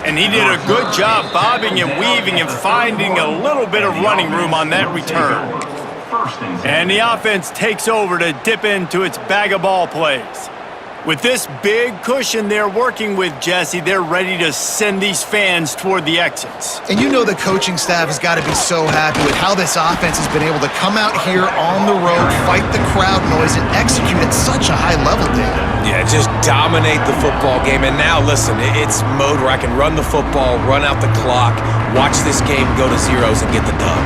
And he did a good job bobbing and weaving and finding a little bit of running room on that return. And the offense takes over to dip into its bag of ball plays. With this big cushion they're working with, Jesse, they're ready to send these fans toward the exits. And you know the coaching staff has got to be so happy with how this offense has been able to come out here on the road, fight the crowd noise, and execute at such a high level, David. Yeah, just dominate the football game. And now, listen, it's mode where I can run the football, run out the clock, watch this game go to zeros and get the dub.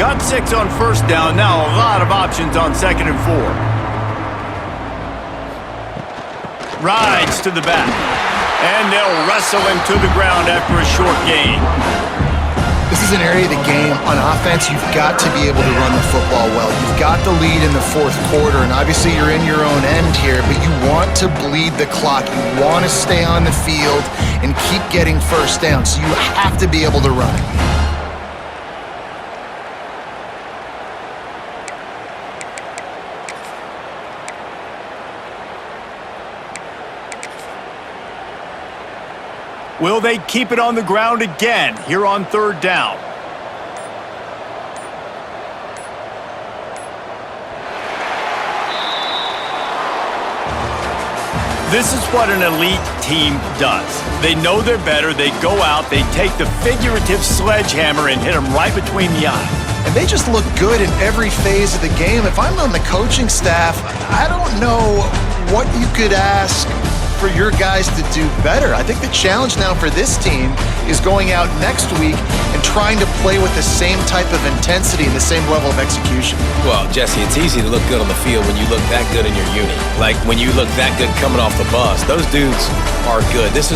Got 6 on first down. Now a lot of options on 2nd and 4. Rides to the back. And they'll wrestle him to the ground after a short gain. This is an area of the game on offense you've got to be able to run the football well. You've got the lead in the 4th quarter, and obviously you're in your own end here, but you want to bleed the clock. You want to stay on the field and keep getting first down, so you have to be able to run it. Will they keep it on the ground again here on 3rd down? This is what an elite team does. They know they're better. They go out, they take the figurative sledgehammer and hit them right between the eyes. And they just look good in every phase of the game. If I'm on the coaching staff, I don't know what you could ask for your guys to do better. I think the challenge now for this team is going out next week and trying to play with the same type of intensity and the same level of execution. Well, Jesse, it's easy to look good on the field when you look that good in your uni. Like when you look that good coming off the bus. Those dudes are good. This is